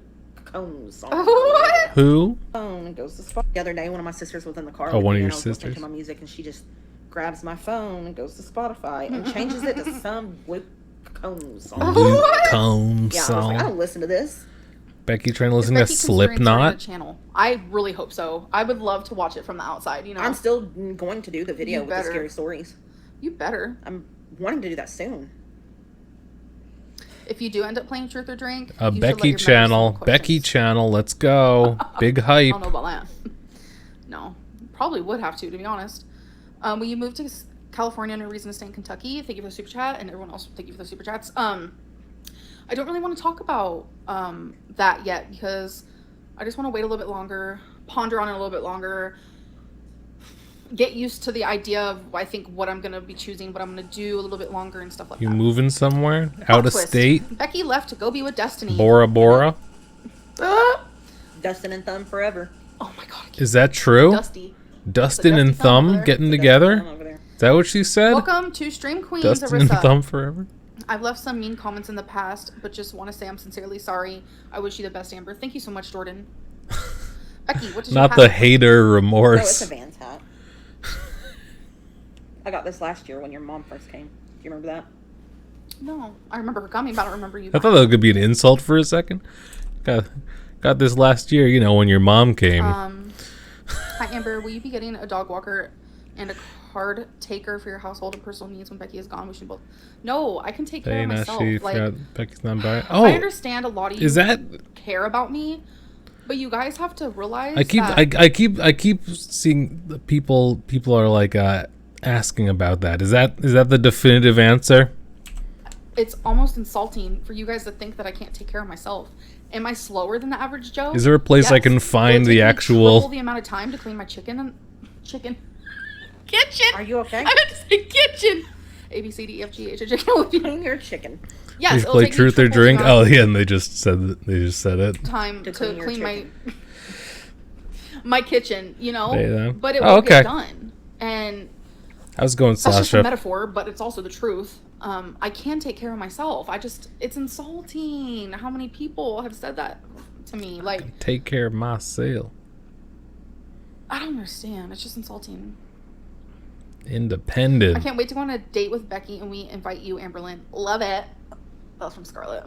Combs song. What? Who? Phone and goes to Spotify. The other day, one of my sisters was in the car. Oh, with one me of and your I was listening sisters? to my music and she just grabs my phone and goes to Spotify and changes it to some Luke Combs song. Luke Combs Yeah, I was like, I song. don't listen to this. Becky trying to Is listen to Becky considering starting a Slipknot. channel? I really hope so. I would love to watch it from the outside. You know, I'm still going to do the video You with the better. scary stories. you better. I'm wanting to do that soon. If you do end up playing Truth or Drink, A you should let Becky your members channel. know Becky questions. channel. Let's go. Big I hype. don't know about that. No, probably would have to be honest. When you moved to California, no reason to stay in Kentucky. Thank you for the super chat, and everyone else, thank you for the super chats. I don't really want to talk about that yet because I just want to wait a little bit longer, ponder on it a little bit longer, get used to the idea of I think what I'm gonna be choosing, what I'm gonna do a little bit longer and stuff like You that. moving somewhere? Out of Twist. state? Becky left to go be with Destiny. Bora Bora? Dustin and Thumb forever. Oh my god, I can't- Is that true? Dusty. Dustin Dusty and Thumb over Thumb there. getting Dustin and together? Thumb over there. Is that what she said? Welcome to Stream Queens, Dustin and Arissa. Thumb forever? I've left some mean comments in the past, but just want to say I'm sincerely sorry. I wish you the best, Amber. Thank you so much, Jordan. Becky, what does Not you the have? hater No, it's a remorse. Vans hat. I got this last year when your mom first came. Do you remember that? No, I remember her coming, but I don't remember you. I thought that could be an insult for a second. Got this last year, you know, when your mom came. Hi, Amber. Will you be getting a dog walker and a card taker for your household and personal needs when Becky is gone? Wishing both. No, I can take care Hey, of now myself. she Like, forgot Becky's not by. I Oh, understand a lot of you is that? care about me, but you guys have to realize I keep that I keep seeing the people are like asking about that. Is that the definitive answer? it's almost insulting for you guys to think that I can't take care of myself. Am I slower than the average Joe? Is there a place I Yes. can Will find it the take me actual? triple the amount of time to clean my kitchen kitchen? Are you okay? I meant to say kitchen. A B C D E F G H I J K L M N O P. Clean your chicken. Yes, We it'll play take me truth or triple the drink. amount Oh of yeah, and they just said it. time to clean your clean my chicken. my kitchen. You know, Yeah. but it Oh, will okay. get done. And I was going that's just a Sasha. metaphor, but it's also the truth. I can take care of myself. It's insulting how many people have said that to me. Like, Take care of myself. I don't understand. It's just insulting. I Independent. can't wait to go on a date with Becky and we invite you, Amberlynn. Love it. That's from Scarlet.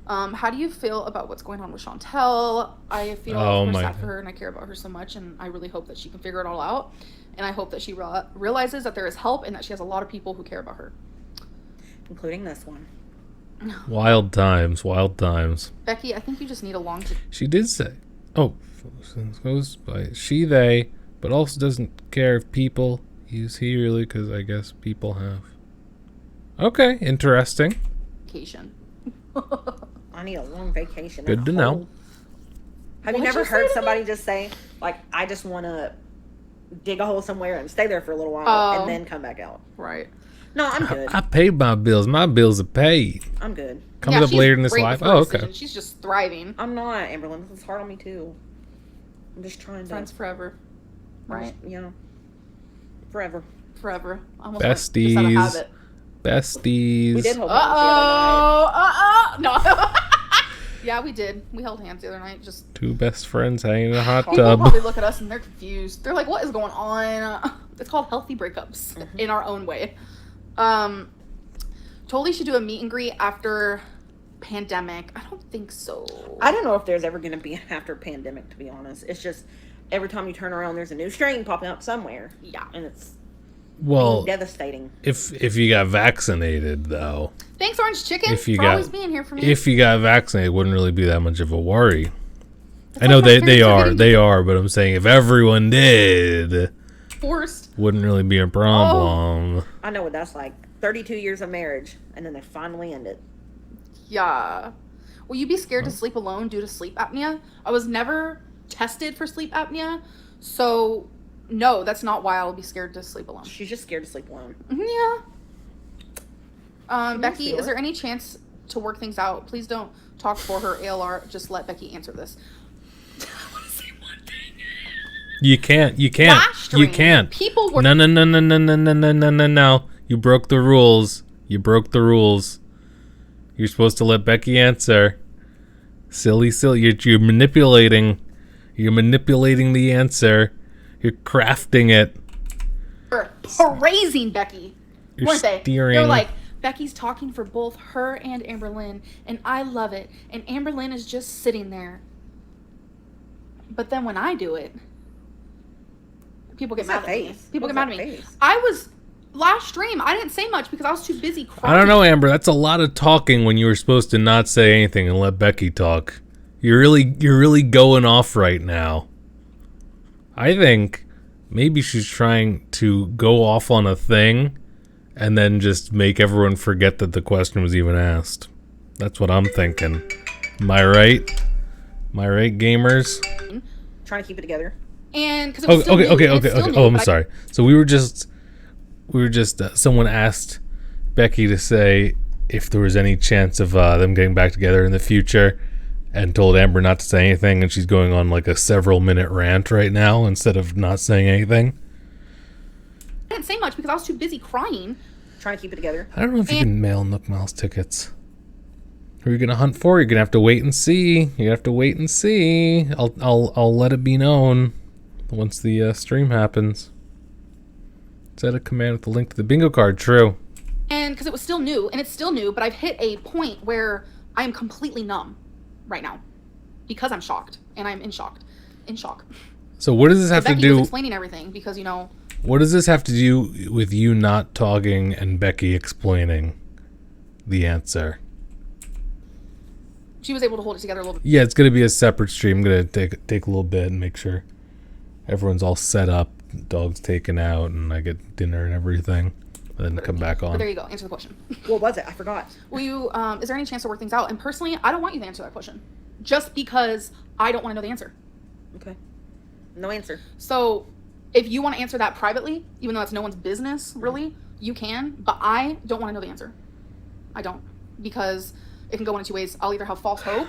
How do you feel about what's going on with Chantel? I feel Oh we're my sad for God. her and I care about her so much and I really hope that she can figure it all out. And I hope that she realizes that there is help and that she has a lot of people who care about her. Including this one. Wild times. Wild times. Becky, I think you just need a long... She did say, "Oh, goes by she they," but also doesn't care if people use he really because I guess people have. Okay, interesting. vacation. I need a long vacation. Good in a to know. hole. Have you What'd never you say heard to somebody just say, like, I just want to dig a hole somewhere and stay there for a little while Oh. and then come back out? Right. No, I'm good. I paid my bills. My bills are paid. I'm good. Coming up she's later in this great live. with her Oh, okay. decision. She's just thriving. I'm not, Amberlynn. This is hard on me, too. I'm just trying to... Friends forever. right? You know, forever. Forever. I almost went just out of Besties. habit. Besties. We did hold hands the other night. No. Yeah, we did. We held hands the other night. Just Two best friends hanging in a hot people tub. probably look at us and they're confused. They're like, "What is going on?" It's called healthy breakups in our own way. Totally should do a meet and greet after pandemic. I don't think so. I don't know if there's ever going to be an after pandemic, to be honest. It's just every time you turn around, there's a new strain popping up somewhere. Yeah. And it's Well, devastating. if you got vaccinated, though, Thanks, Orange Chicken, if you for got always being here for me. if you got vaccinated, it wouldn't really be that much of a worry. That's I know like my they parents are, but I'm saying if everyone did, forced. wouldn't really be a problem. I know what that's like. 32 years of marriage, and then they finally end it. Yeah. Will you be scared to sleep alone due to sleep apnea? I was never tested for sleep apnea, so no, that's not why I'll be scared to sleep alone. She's just scared to sleep alone. Yeah. Becky, feel is it. there any chance to work things out? Please don't talk for her ALR. Just let Becky answer this. I want to say one thing. You can't. You Livestream. can't. People were No. You broke the rules. You broke the rules. You're supposed to let Becky answer. Silly. You're manipulating. You're manipulating the answer. You're crafting it. praising Becky. You're Weren't they? steering. They're like, Becky's talking for both her and ALRlynn, and I love it. And ALRlynn is just sitting there. But then when I do it, people get What's mad that at me. face? People What's get mad at that me. face? I was last stream. I didn't say much because I was too busy crying. I don't know, Amber. That's a lot of talking when you were supposed to not say anything and let Becky talk. You're really going off right now. I think maybe she's trying to go off on a thing and then just make everyone forget that the question was even asked. That's what I'm thinking. Am I right? Am I right, gamers? Trying to keep it together. And because it was still new, Okay. it's still new, Oh, I'm but I- sorry. So we were just someone asked Becky to say if there was any chance of them getting back together in the future, and told Amber not to say anything, and she's going on like a several-minute rant right now instead of not saying anything. I didn't say much because I was too busy crying. Trying to keep it together. I don't know if you can mail Nook Miles tickets. Who are you gonna hunt for? You're gonna have to wait and see. You have to wait and see. I'll let it be known once the stream happens. Set a command with the link to the bingo card. True. And because it was still new, and it's still new, but I've hit a point where I am completely numb right now because I'm shocked, and I'm in shock. So what does this have to Becky was do? explaining everything because, you know, What does this have to do with you not talking and Becky explaining the answer? she was able to hold it together a little bit. Yeah, it's gonna be a separate stream. I'm gonna take a little bit and make sure everyone's all set up, dog's taken out, and I get dinner and everything, and then come back But there on. you go. Answer the question. What was it? I forgot. Will you? Is there any chance to work things out? And personally, I don't want you to answer that question, just because I don't want to know the answer. Okay. No answer. So, if you want to answer that privately, even though it's no one's business, really, you can. But I don't want to know the answer. I don't, because it can go one of two ways. I'll either have false hope,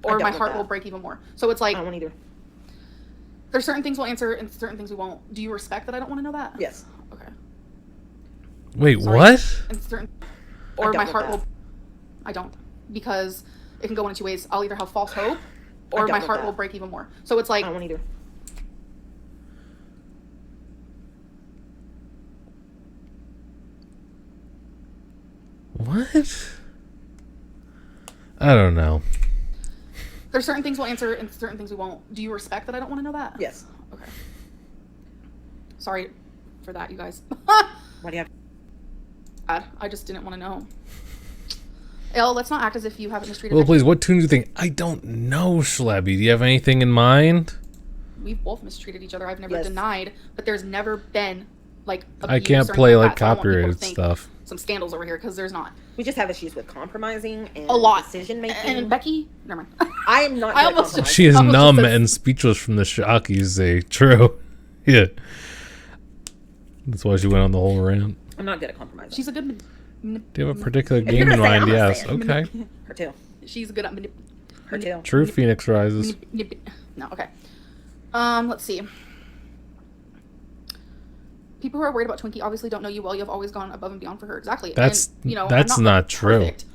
or don't my want heart that. will break even more. So it's like I don't want either. there's certain things we'll answer and certain things we won't. Do you respect that I don't want to know that? Yes. Okay. Wait, Sorry. what? And certain, I or don't my want heart that. will. I don't, because it can go one of two ways. I'll either have false hope, I or don't my want heart that. will break even more. So it's like I don't want either. What? I don't know. there's certain things we'll answer and certain things we won't. Do you respect that I don't want to know that? Yes. Okay. Sorry for that, you guys. Why do you have? I just didn't want to know. Elle, let's not act as if you haven't mistreated Well, Becky. please, what tune do you think? I don't know, Schlabby. Do you have anything in mind? We've both mistreated each other. I've never Yes. denied, but there's never been like I abuse can't or play anything like that, so I don't want people to copyrighted think stuff. Some scandals over here because there's not We just have issues with compromising and a lot. decision making. And Becky, never mind. I am not. I good at almost- compromising. She is Oh, just numb says- and speechless from the shock you say. True. Yeah. That's why she went on the whole rant. I'm not good at compromising. She's a good. Do you have a particular If you're game in gonna say it, mind? I'm gonna Yes. say it. Okay. Her too. She's good at Her too. True Phoenix Rises. No, okay. Let's see. people who are worried about Twinkie obviously don't know you well. You've always gone above and beyond for her. Exactly. That's and, I'm that's not true. Perfect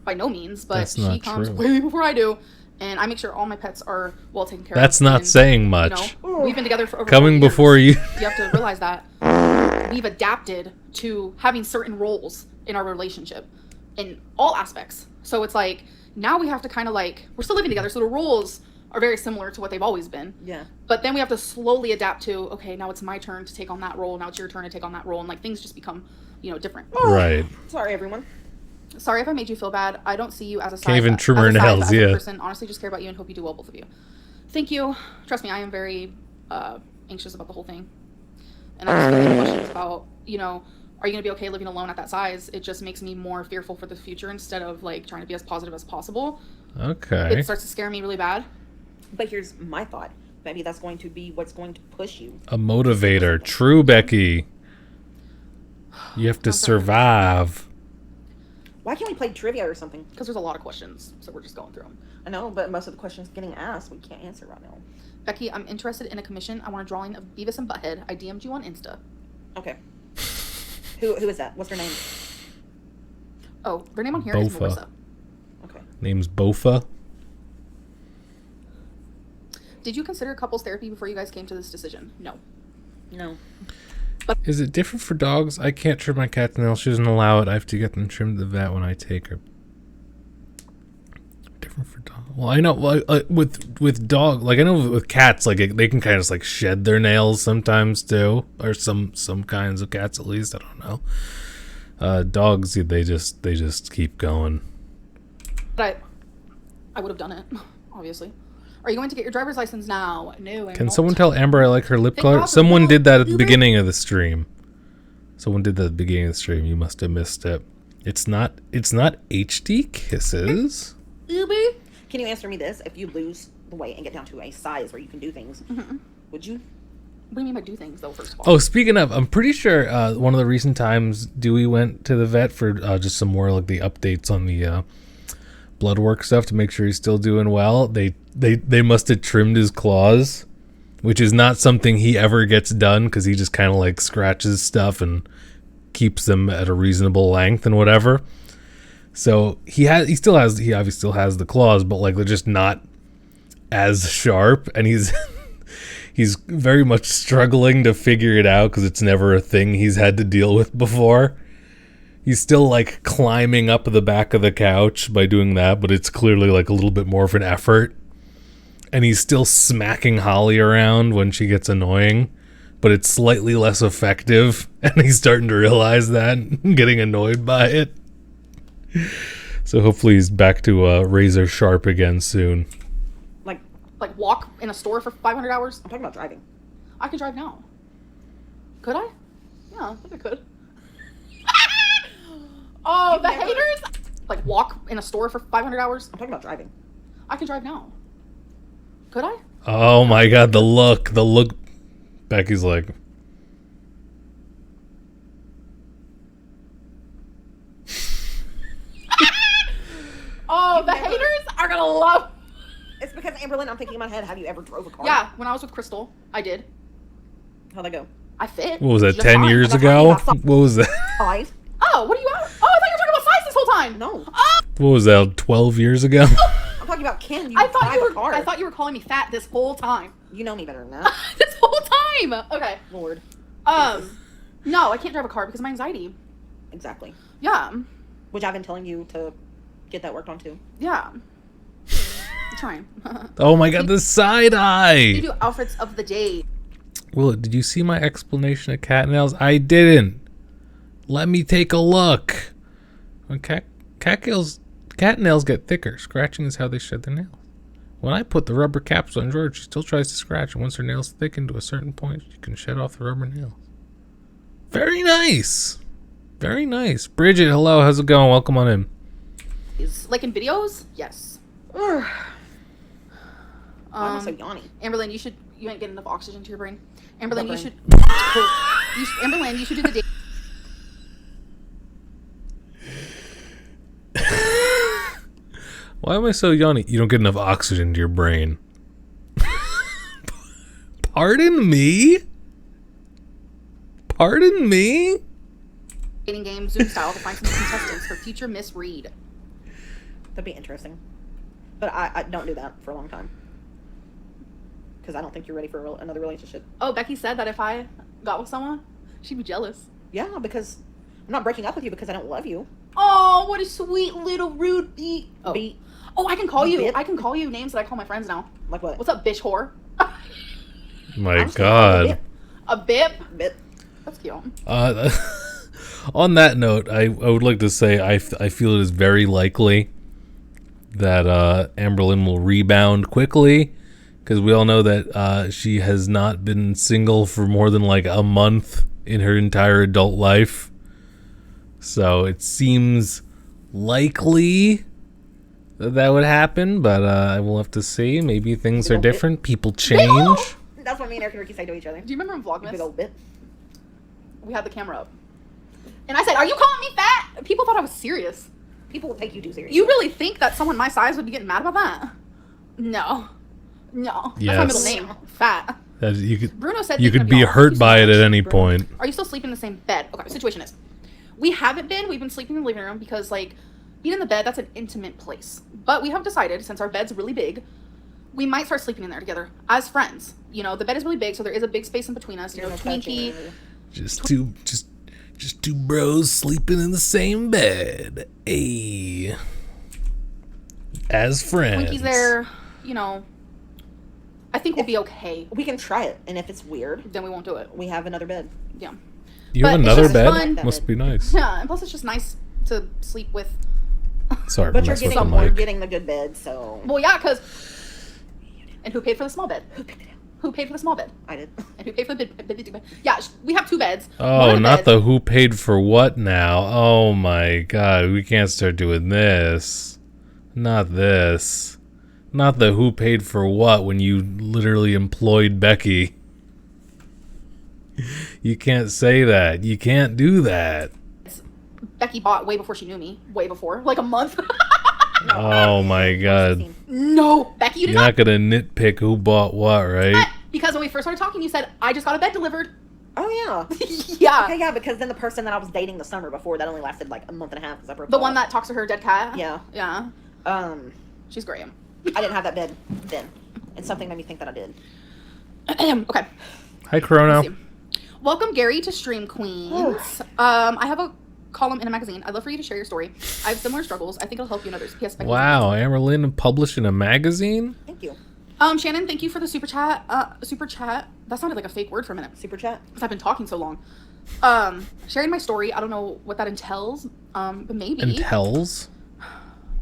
by no means, but That's she not comes true. way before I do, and I make sure all my pets are well taken care of. That's not and, saying much. We've been together for over 4 Coming years. before you. You have to realize that we've adapted to having certain roles in our relationship in all aspects. So it's like now we have to kind of like, we're still living together, so the roles are very similar to what they've always been. Yeah. But then we have to slowly adapt to, okay, now it's my turn to take on that role. Now it's your turn to take on that role. And like things just become, different. Right. Sorry, everyone. Sorry if I made you feel bad. I don't see you as a side. Can't even trim her as a side, nails, but as a yeah. person, honestly, just care about you and hope you do well, both of you. Thank you. Trust me, I am very anxious about the whole thing. And I just feel like questions about, are you going to be okay living alone at that size? It just makes me more fearful for the future instead of like trying to be as positive as possible. Okay. It starts to scare me really bad. But here's my thought. Maybe that's going to be what's going to push you. A motivator. True, Becky. You have to survive. Why can't we play trivia or something? Because there's a lot of questions, so we're just going through them. I know, but most of the questions getting asked, we can't answer right now. Becky, I'm interested in a commission. I want a drawing of Beavis and Butthead. I DM'd you on Insta. Okay. Who is that? What's her name? Oh, their name on here is Bofa. Melissa. Okay. Name's Bofa. Did you consider couples therapy before you guys came to this decision? No. No. Is it different for dogs? I can't trim my cat's nails. She doesn't allow it. I have to get them trimmed to the vet when I take her. Different for dogs. Well, I know with dog, like I know with cats, like they can kind of just like shed their nails sometimes too, or some kinds of cats at least. I don't know. Dogs, they just keep going. But I would have done it, obviously. Are you going to get your driver's license now? No. I'm Can not. someone tell Amber I like her lip Thank color? God for Someone that, did that at the Uber. beginning of the stream. Someone did that at the beginning of the stream. You must have missed it. It's not HD kisses. Uber? Can you answer me this? If you lose the weight and get down to a size where you can do things, would you? What do you mean by do things, though, first of all? Oh, speaking of, I'm pretty sure one of the recent times Dewey went to the vet for just some more like the updates on the blood work stuff to make sure he's still doing well. They must have trimmed his claws, which is not something he ever gets done because he just kind of like scratches stuff and keeps them at a reasonable length and whatever. So he obviously still has the claws, but like they're just not as sharp, and he's very much struggling to figure it out because it's never a thing he's had to deal with before. He's still like climbing up the back of the couch by doing that, but it's clearly like a little bit more of an effort. And he's still smacking Holly around when she gets annoying, but it's slightly less effective, and he's starting to realize that and getting annoyed by it. So hopefully he's back to razor sharp again soon. Like walk in a store for 500 hours? I'm talking about driving. I could drive now. Could I? Yeah, I think I could. Oh, the haters! Like walk in a store for 500 hours? I'm talking about driving. I can drive now. Could I? Oh my god, the look. Becky's like... Oh, the haters are gonna love. It's because, Amberlynn, I'm thinking in my head, have you ever drove a car? Yeah, when I was with Crystal, I did. How'd that go? I fit. What was that, Just 10 fine. years I'm not ago? talking about What was that? 5? Oh, what are you at? Oh, I thought you were talking about size this whole time. No. Oh, What was that, 12 years ago? I'm talking about can you I thought drive you a were. car? I thought you were calling me fat this whole time. You know me better than that. This whole time. Okay. Lord. No, I can't drive a car because of my anxiety. Exactly. Yeah. Which I've been telling you to get that worked on too. Yeah. I'm trying. Oh my god, the side You eye! do outfits of the day. Will, did you see my explanation of cat nails? I didn't. Let me take a look. When cat nails get thicker, scratching is how they shed their nails. When I put the rubber caps on George, she still tries to scratch, and once her nails thicken to a certain point, she can shed off the rubber nails. Very nice. Very nice. Bridget, hello. How's it going? Welcome on in. Like in videos? Yes. Why am I so yawny? Amberlynn, you ain't getting enough oxygen to your brain. Amberlynn, What you brain? Amberlynn, you should do the day. Why am I so yawny? You don't get enough oxygen to your brain. Pardon me? Pardon me? Dating game, Zoom style, to find some contestants for future Miss Reid. That'd be interesting. But I don't do that for a long time. Because I don't think you're ready for another relationship. Oh, Becky said that if I got with someone, she'd be jealous. Yeah, because I'm not breaking up with you because I don't love you. Oh, what a sweet little rude beat. Oh, Beat. oh, I can call you. Bit. I can call you names that I call my friends now. Like what? What's up, bitch whore? My I'm just gonna call you God. A bip? Bit. That's cute. On that note, I would like to say I feel it is very likely that Amberlynn will rebound quickly, because we all know that she has not been single for more than like a month in her entire adult life. So it seems likely that would happen, but I will have to see. Maybe things Big are old bit. different. People change. That's what me and Eric and Ricky say to each other. Do you remember in Big Vlogmas? old bit. We had the camera up. And I said, are you calling me fat? People thought I was serious. People will take you too seriously. You really think that someone my size would be getting mad about that? No. No. That's my Yes. middle name. Fat. That you could Bruno said you they're could gonna be all- hurt by it at any Bruno. point. Are you still sleeping in the same bed? Okay, situation is, we haven't been. We've been sleeping in the living room because, like, being in the bed, that's an intimate place. But we have decided, since our bed's really big, we might start sleeping in there together as friends. You know, the bed is really big, so there is a big space in between us. You know, There's no touching. Twinkie. Just two bros sleeping in the same bed. Ayy. As friends. Twinkie's there. You know, I think we'll be okay. We can try it, and if it's weird, Then we won't do it. we have another bed. Yeah. You have But it's another just bed? fun. Must be nice. Yeah, and plus it's just nice to sleep with. Sorry, But for you're messing with getting the you're mic. getting the good bed, so Well, yeah, because. And who paid for the small bed? who picked it up? Who paid for the small bed? I did. And who paid for the big bed? Yeah, we have two beds. One Oh, of the not beds- the who paid for what now. Oh my God, we can't start doing this. Not this. Not the who paid for what when you literally employed Becky. You can't say that. You can't do that. Becky bought way before she knew me. Way before. Like a month. Oh my God. No. Becky, you did You're not. not gonna nitpick who bought what, right? Because when we first started talking, you said, I just got a bed delivered. Oh yeah. Yeah. Okay, yeah, because then the person that I was dating the summer before, that only lasted like a month and a half because I broke The off. one that talks to her dead cat. Yeah. Yeah. Um, She's great. I didn't have that bed then, and something made me think that I did. Okay. Hi, Chrono. Let's see. Welcome, Gary, to Stream Queens. I have a column in a magazine. I'd love for you to share your story. I have similar struggles. I think it'll help you and others. P.S. Becky. Wow, Amberlynn published in a magazine? Thank you. Shannon, thank you for the super chat. Super chat. That sounded like a fake word for a minute. Super chat. Because I've been talking so long. Sharing my story. I don't know what that entails. But maybe. Entails?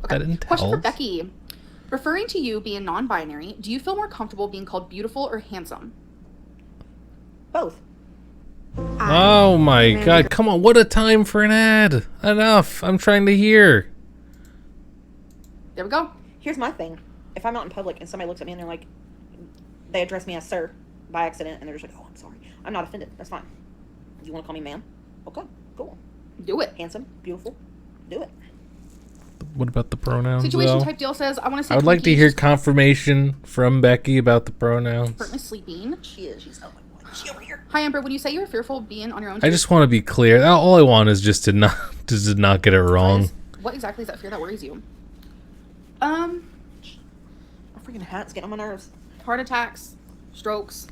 Okay. That Question for entails? Becky. Referring to you being non-binary, do you feel more comfortable being called beautiful or handsome? Both. Oh my God, come on, what a time for an ad. Enough, I'm trying to hear. There we go. Here's my thing. If I'm out in public and somebody looks at me and they're like, they address me as sir by accident, and they're just like, oh, I'm sorry. I'm not offended. That's fine. You want to call me ma'am? Okay, cool. Do it. Handsome, beautiful. Do it. What about the pronouns, Situation though? type deal says, I want to say I would like to Twinkie hear is confirmation from Becky about the pronouns. currently sleeping. She is. She's, oh my God. She over here. Hi, Amber. When you say you're fearful of being on your own, I just want to be clear. All I want is just to not get it wrong. what exactly is that fear that worries you? My freaking hat's getting on my nerves. Heart attacks, strokes.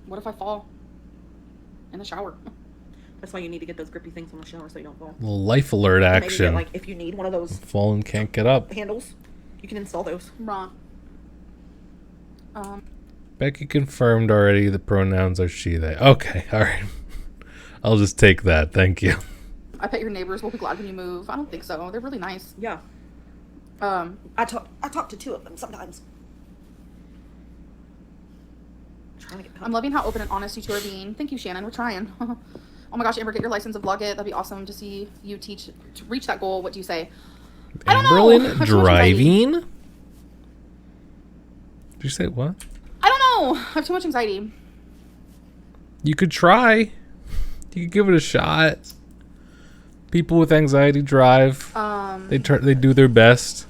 What if I fall in the shower? That's why you need to get those grippy things on the shower so you don't fall. Little life alert Maybe action. get, like, if you need one of those Fall and can't get up. handles, you can install those. Bruh. Becky confirmed already the pronouns are she, they. Okay, alright. I'll just take that. Thank you. I bet your neighbors will be glad when you move. I don't think so. They're really nice. Yeah. I talk to two of them sometimes. Trying to get I'm loving how open and honest you two are being. Thank you, Shannon. We're trying. Oh my gosh, Amber, get your license and vlog it. That'd be awesome to see you teach to reach that goal. What do you say? I don't know. I Amberlynn have so much anxiety. driving? Did you say what? I don't know. I have too much anxiety. You could try. You could give it a shot. People with anxiety drive. They do their best.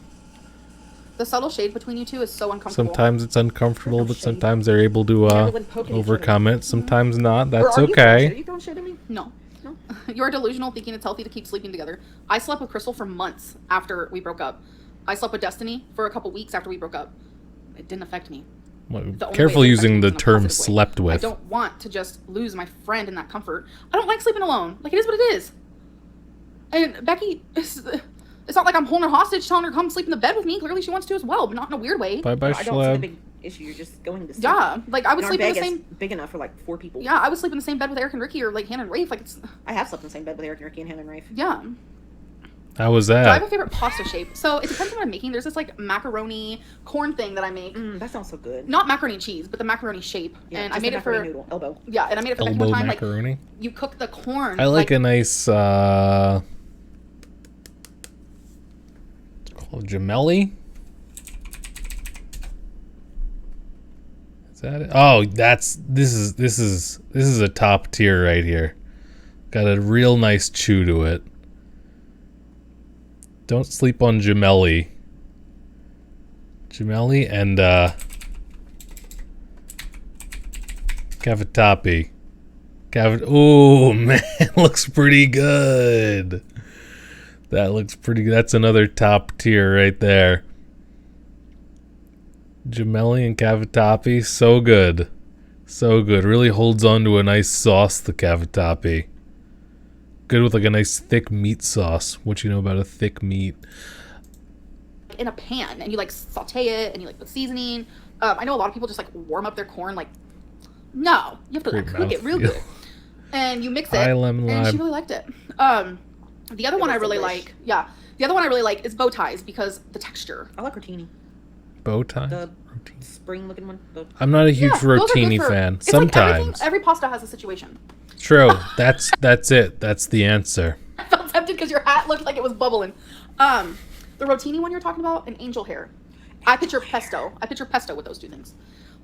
The subtle shade between you two is so uncomfortable. Sometimes it's uncomfortable, but shade. sometimes they're able to Everyone poking each overcome it. Sometimes not. Or That's are you throwing shade? Are okay. you throwing shade at me? No. No? You are delusional thinking it's healthy to keep sleeping together. I slept with Crystal for months after we broke up. I slept with Destiny for a couple weeks after we broke up. It didn't affect me. Well, The only careful way it using the affected me was in a term positive way. slept I with. don't want to just lose my friend in that comfort. I don't like sleeping alone. Like, it is what it is. And Becky, it's not like I'm holding her hostage telling her to come sleep in the bed with me. Clearly she wants to as well, but not in a weird way. Bye-bye, I don't see the schleb. big issue. You're just going to sleep. Yeah, like I would Our sleep in bed the is same... big enough for like 4 people. Yeah, I would sleep in the same bed with Eric and Ricky or like Hannah and Rafe. Like, it's... I have slept in the same bed with Eric and Ricky and Hannah and Rafe. Yeah. How was So I have a that? favorite pasta shape. So it depends on what I'm making. There's this like macaroni corn thing that I make. That sounds so good. Not macaroni and cheese, but the macaroni shape. Yeah, And I just made a it for... macaroni noodle. Elbow. Yeah, and I made it for Becky Elbow one time. macaroni. Like, you cook the corn. I like a nice called gemelli. Is that it? Oh, this is a top tier right here. Got a real nice chew to it. Don't sleep on gemelli. Gemelli and cavatappi. Oh man, looks pretty good. That looks pretty good. That's another top tier right there. Gemelli and cavatappi, so good. So good. Really holds on to a nice sauce, the cavatappi. Good with like a nice thick meat sauce. What you know about a thick meat? in a pan and you like saute it and you like put seasoning. I know a lot of people just like warm up their corn. Like, no, you have to like, Great cook it real mouthfeel. good. And you mix it. Hi, lemon and she lime. really liked it. The other one I was really delish. like, yeah, the other one I really like is bow ties because the texture. I like rotini. Bow ties? The spring looking one. I'm not a huge Yeah, those are good rotini for- fan. It's like Sometimes. every pasta has a situation. True. That's it. That's the answer. I felt tempted because your hat looked like it was bubbling. The rotini one you're talking about, an angel hair. I picture pesto. I picture pesto with those two things.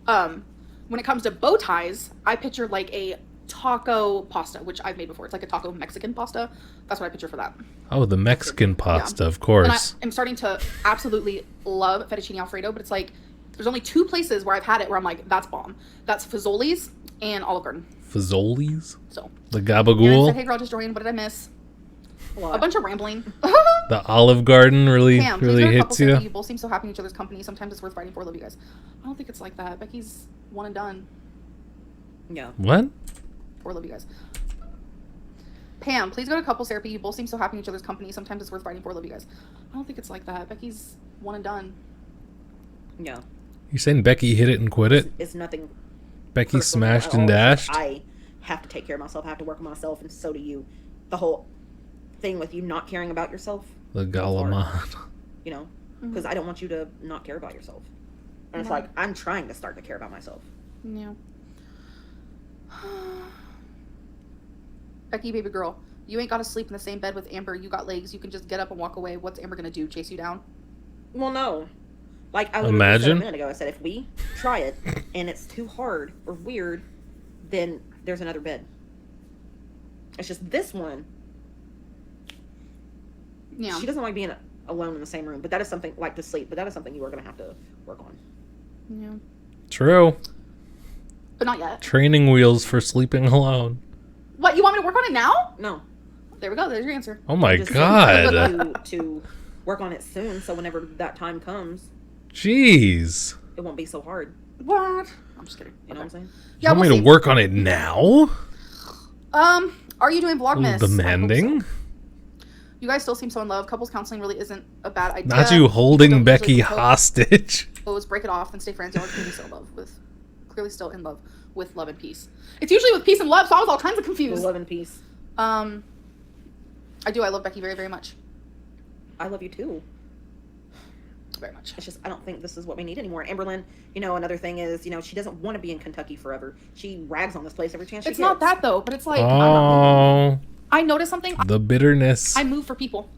When it comes to bow ties, I picture like a taco pasta, which I've made before. It's like a taco Mexican pasta. That's what I picture for that. Oh, the Mexican pasta, of And course. I'm starting to absolutely love fettuccine alfredo, but it's like there's only two places where I've had it where I'm like, that's bomb. That's Fazoli's and Olive Garden. Fazoli's? So The Aaron said, gabagool? hey girl, just joined. What did I miss? What? A bunch of rambling. The Olive Garden really Pam, please really go to hits couples you? therapy. You both seem so happy in each other's company. Sometimes it's worth fighting for. Love you guys. I don't think it's like that. Becky's one and done. Yeah. What? Or love you guys. Pam, please go to couples therapy. You both seem so happy in each other's company. Sometimes it's worth fighting for. Love you guys. I don't think it's like that. Becky's one and done. Yeah. You saying Becky hit it and quit it? It's nothing. Becky personal smashed at and all. It's dashed? just I have to take care of myself. I have to work on myself, and so do you. The whole thing with you not caring about yourself, The Go for it. Galamon. you know, Mm-hmm. because I don't want you to not care about yourself. And it's like I'm trying to start to care about myself. Yeah. Becky, baby girl, you ain't got to sleep in the same bed with Amber. You got legs. You can just get up and walk away. What's Amber gonna do? Chase you down? Well, no. Like I literally said Imagine. a minute ago, I said if we try it and it's too hard or weird, then there's another bed. It's just this one. Yeah. She doesn't like being alone in the same room, but that is something like to sleep. But that is something you are going to have to work on. Yeah. True. But not yet. Training wheels for sleeping alone. What? You want me to work on it now? No, There we go. There's your answer. Oh my just god. to work on it soon, so whenever that time comes, Jeez. it won't be so hard. What? I'm just kidding. You know what I'm saying? Yeah, You want we'll me see. to work on it now? Are you doing Vlogmas? I hope so. Demanding? You guys still seem so in love. Couples counseling really isn't a bad idea. Not you People holding don't Becky usually propose- hostage. break it off and stay friends. Y'all are clearly still in love with, love and peace. It's usually with peace and love, so I was all kinds of confused. Love and peace. I do. I love Becky very, very much. I love you too. Very much. It's just I don't think this is what we need anymore. Amberlynn, another thing is, she doesn't want to be in Kentucky forever. She rags on this place every chance she It's gets. not that though, but it's like Oh, I noticed something. the bitterness. I move for people.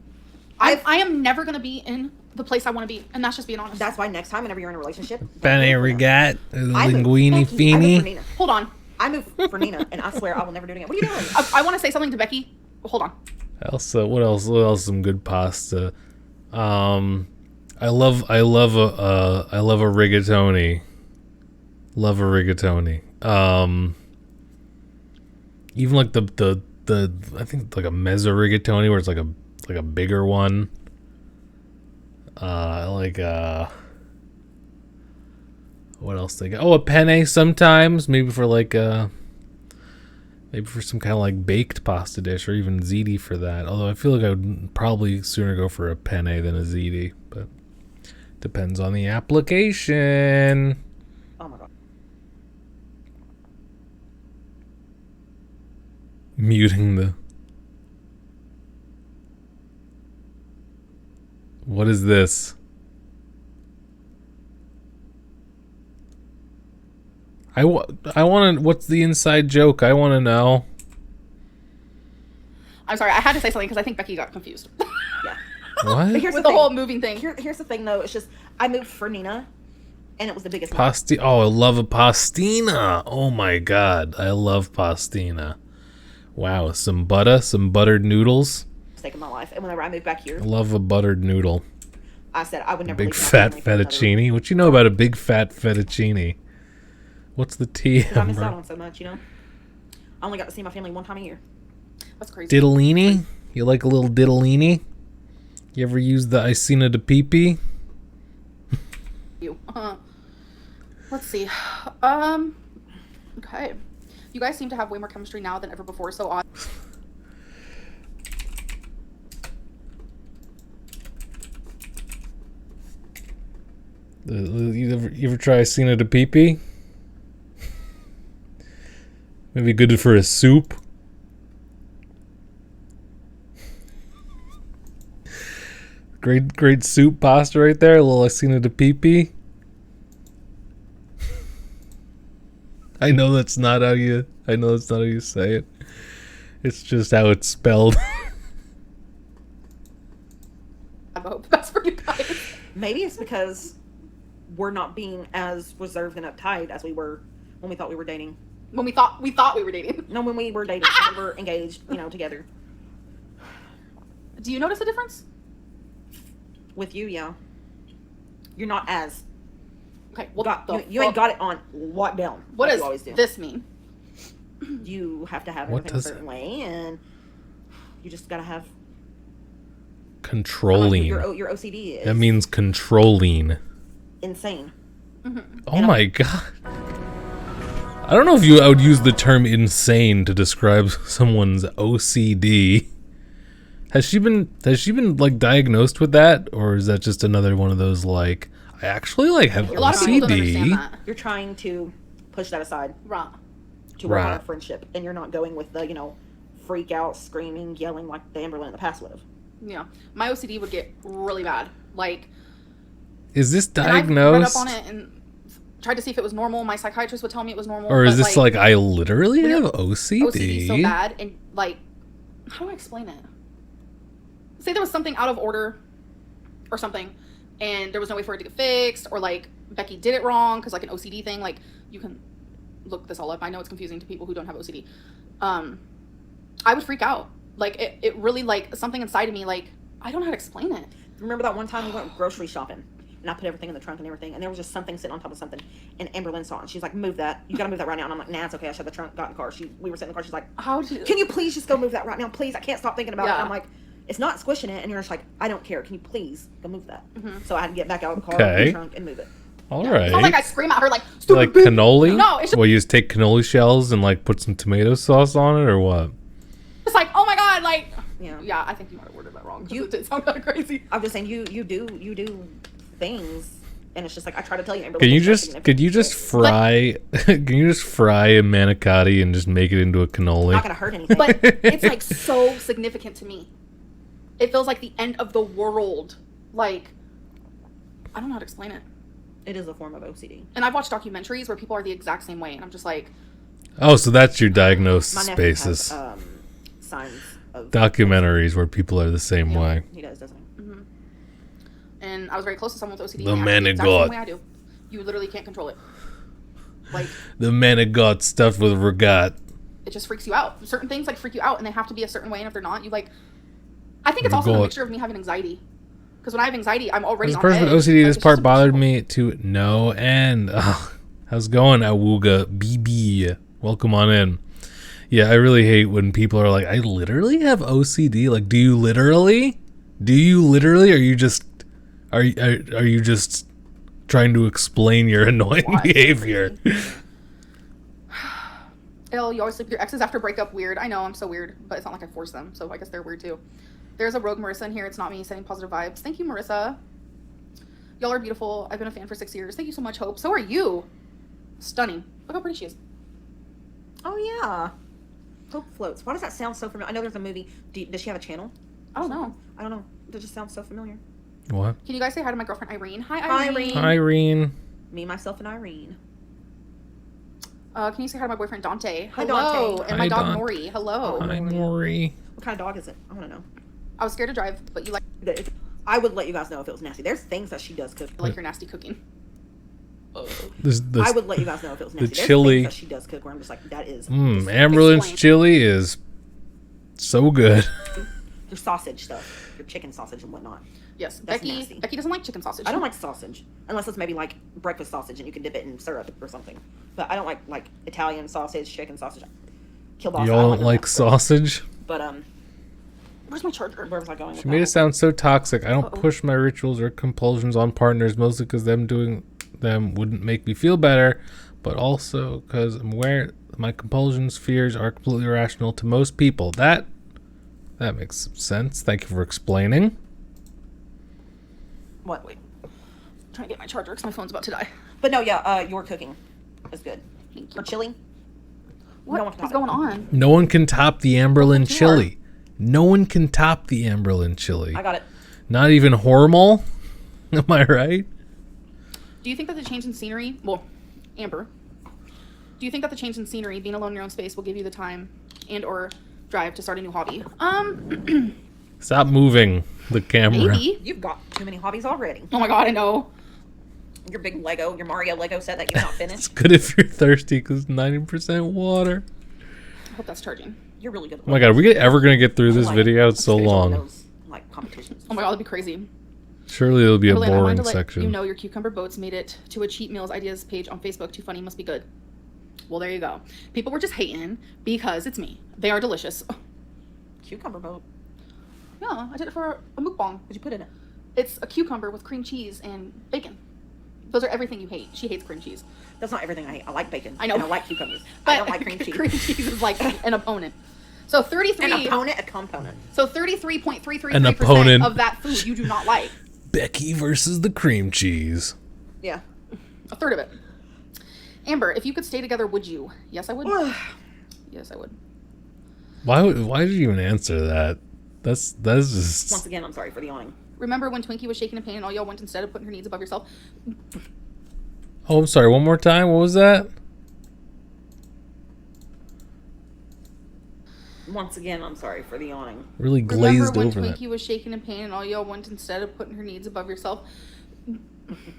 I am never gonna be in the place I want to be, and that's just being honest. That's why next time, whenever you're in a relationship, Bene don't move for them. regat, I move- linguini Becky, I move for fini. Nina. Hold on. I move for Nina, and I swear I will never do it again. What are you doing? I want to say something to Becky. Hold on. Also, what else? What else? Some good pasta. I love a rigatoni. Love a rigatoni. Even like the I think like a mezzo rigatoni where it's like a bigger one. What else they got? Oh, a penne sometimes, maybe for like maybe for some kind of like baked pasta dish, or even ziti for that. Although I feel like I would probably sooner go for a penne than a ziti, but depends on the application. Oh my god. Muting the... What is this? I want to... What's the inside joke? I want to know. I'm sorry, I had to say something because I think Becky got confused. Yeah. What? But here's With the the thing. whole moving thing. Here's the thing, though. It's just I moved for Nina, and it was the biggest. Oh, I love a pastina. Oh my god, I love pastina. Wow, some buttered noodles. Mistake of my life. And whenever I moved back here, I love a buttered noodle. I said I would never Big leave my fat family for another- fettuccine. What you know about a big fat fettuccine? What's the Because I TM, missed out bro? on so much, I only got to see my family one time a year. That's crazy. Diddlini? You like a little diddlini? You ever use the Icena de pee-pee? You. Let's see. Okay. You guys seem to have way more chemistry now than ever before, so on. You ever try Icena de pee-pee? Maybe good for a soup. Great soup pasta right there. A little Icena de pee-pee. I know that's not how you say it. It's just how it's spelled. I hope the best for you guys. Maybe it's because we're not being as reserved and uptight as we were when we thought we were dating. When we thought we were dating. No, when we were dating, when we were engaged, together. Do you notice a difference? With you, yeah. You're not as Okay, what you ain't got it on lockdown. What like does you always do. this mean? You have to have What everything a does certain way, and you just gotta have Controlling. your OCD is That means controlling. insane. Oh my god. I don't know if I would use the term insane to describe someone's OCD. Has she been like diagnosed with that, or is that just another one of those like I actually like have A lot of people don't understand OCD? that. You're trying to push that aside Right. to work on Right. a friendship, and you're not going with the freak out, screaming, yelling like the ALR in the past would have. Yeah. My OCD would get really bad. Like, Is this and I've read diagnosed, up on it and tried to see if it was normal. My psychiatrist would tell me it was normal. or is but, this like I literally when have you're OCD? so bad, and like, how do I explain it? Say there was something out of order or something, and there was no way for it to get fixed, or like Becky did it wrong because like an OCD thing. Like, you can look this all up. I know it's confusing to people who don't have OCD. I would freak out. Like it really, like, something inside of me, like, I don't know how to explain it. Remember that one time we went grocery shopping, and I put everything in the trunk and everything, and there was just something sitting on top of something, and ALR saw it, and she's like, "Move that! You gotta move that right now." And I'm like, "Nah, it's okay. I shut the trunk, got in the car." We were sitting in the car. She's like, How do you? "Can you please just go move that right now, please? I can't stop thinking about it." Yeah. And I'm like, "It's not squishing it," and you're just like, "I don't care. Can you please go move that?" So I had to get back out of the car, Okay. open the trunk, and move it. All It's right. not like I scream at her like stupid Like bitch. cannoli? No, it's just, Well, you just take cannoli shells and like put some tomato sauce on it, or what? it's like, oh my god, like, Yeah. yeah. I think you might have worded that wrong. 'Cause You- it did sound kind of crazy. I'm just saying, you do things, and it's just like I try to tell you. ALR, Could you it's not just significant. fry? Can you just fry a manicotti and just make it into a cannoli? Not gonna hurt anything. But it's like so significant to me. It feels like the end of the world. Like, I don't know how to explain it. It is a form of OCD. And I've watched documentaries where people are the exact same way, and I'm just like, Oh, so that's your My diagnosis nephew basis. has signs of Documentaries where people are the same way. He does, doesn't he? and I was very close to someone with OCD. The and they man acted of the exact same God. way I do. You literally can't control it. Like, The man of God stuffed with regat. it just freaks you out. Certain things like freak you out, and they have to be a certain way, and if they're not, you like. I think it's also a God. mixture of me having anxiety, Because when I have anxiety, I'm already As a on person with edge. OCD, Like, this it's part just bothered emotional. me to no end. Ugh. How's it going, Awuga BB? Welcome on in. Yeah, I really hate when people are like, I literally have OCD. Like, do you literally? Do you literally? Are you just trying to explain your annoying Why? behavior? Ill, you always sleep with your exes after breakup. Weird. I know, I'm so weird, but it's not like I force them, so I guess they're weird too. There's a rogue Marissa in here. It's not me. Sending positive vibes. Thank you, Marissa. Y'all are beautiful. I've been a fan for 6 years. Thank you so much, Hope. So are you. Stunning. Look how pretty she is. Oh yeah. Hope floats. Why does that sound so familiar? I know there's a movie. Does she have a channel? I don't know. I don't know. That just sounds so familiar. What? Can you guys say hi to my girlfriend Irene? Hi, Hi, Irene. Irene. Me, myself, and Irene. Can you say hi to my boyfriend Dante? Hi, Hello. Dante. And my Hi, dog Don. Maury. Hello. Hi, Maury. What kind of dog is it? I want to know. I was scared to drive, but you like I would let you guys know if it was nasty. There's things that she does cook. your nasty cooking. I would let you guys know if it was nasty. There's chili- things that she does cook where I'm just like, that is. Amberlynn's Explain. chili is so good. Your sausage stuff, your chicken sausage and whatnot. Yes, That's Becky. nasty. Becky doesn't like chicken sausage. I don't like sausage unless it's maybe like breakfast sausage and you can dip it in syrup or something. But I don't like Italian sausage, chicken sausage, kielbasa. I Y'all don't none like of that stuff. sausage? But Where's my charger? where was I going? She with made it that? sound so toxic. I don't Uh-oh. push my rituals or compulsions on partners, mostly because them doing them wouldn't make me feel better, but also because I'm aware my compulsions, fears are completely irrational to most people. That makes some sense. Thank you for explaining. What? Wait. I'm trying to get my charger because my phone's about to die. But no, yeah, your cooking is good. Thank you. Or chili. What No one can is top going it. on? No one can top the Amberlynn you chili. No one can top the Amberlynn chili. I got it. Not even Hormel. Am I right? Do you think that the change in scenery, well, Amber, do you think that the change in scenery, being alone in your own space, will give you the time and or drive to start a new hobby? Stop moving the camera. Maybe. You've got too many hobbies already. Oh my god, I know. Your big Lego, your Mario Lego set that you've not It's finished. good if you're thirsty because 90% water. I hope that's charging. You're really good. At Oh my god, are we ever going to get through this Like, video? It's so scheduling long. those, like competitions. Oh my god, that'd be crazy. Surely it'll be a Evelyn, I wanted boring to let section. you know your cucumber boats made it to a cheat meals ideas page on Facebook. Too funny, must be good. Well, there you go. People were just hating because it's me. They are delicious. Cucumber boat. Yeah, I did it for a mukbang. What'd you put in it? It's a cucumber with cream cheese and bacon. Those are everything you hate. She hates cream cheese. That's not everything I hate. I like bacon. I know. And I like cucumbers. But I don't like cream cheese. cream cheese is like an opponent. So 33. An opponent, a component. So 33.333% An opponent. of that food you do not like. Becky versus the cream cheese. Yeah. A third of it. Amber, if you could stay together, would you? Yes, I would. Yes, I would. Why did you even answer that? That's just... Once again, I'm sorry for the yawning. Remember when Twinkie was shaking in pain and all y'all went instead of putting her needs above yourself? Oh, I'm sorry. One more time. What was that? Once again, I'm sorry for the yawning. Really Remember glazed when over Twinkie that. was shaking in pain and all y'all went instead of putting her needs above yourself?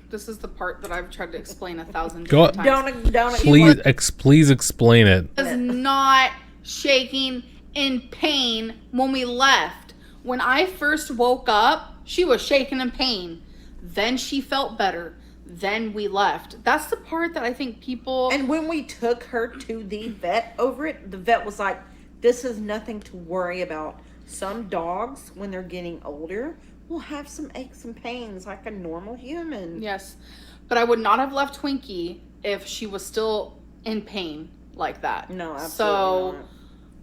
This is the part that I've tried to explain 1,000 Go- times. Don't. Please explain it. Was not shaking in pain when we left. When I first woke up, she was shaking in pain. Then she felt better. Then we left. That's the part that I think people... And when we took her to the vet over it, the vet was like, this is nothing to worry about. Some dogs, when they're getting older, will have some aches and pains like a normal human. Yes. But I would not have left Twinkie if she was still in pain like that. No, absolutely So... not.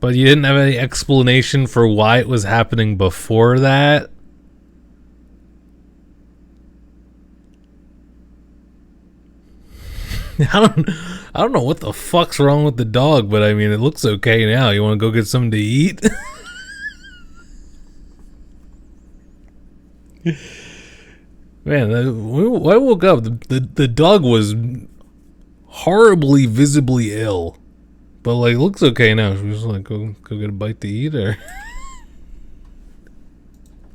But you didn't have any explanation for why it was happening before that? I don't know what the fuck's wrong with the dog, but I mean, it looks okay now. You want to go get something to eat? Man, when I woke up, the dog was horribly, visibly ill. But, like, looks okay now. Should we just, like, go get a bite to eat, or?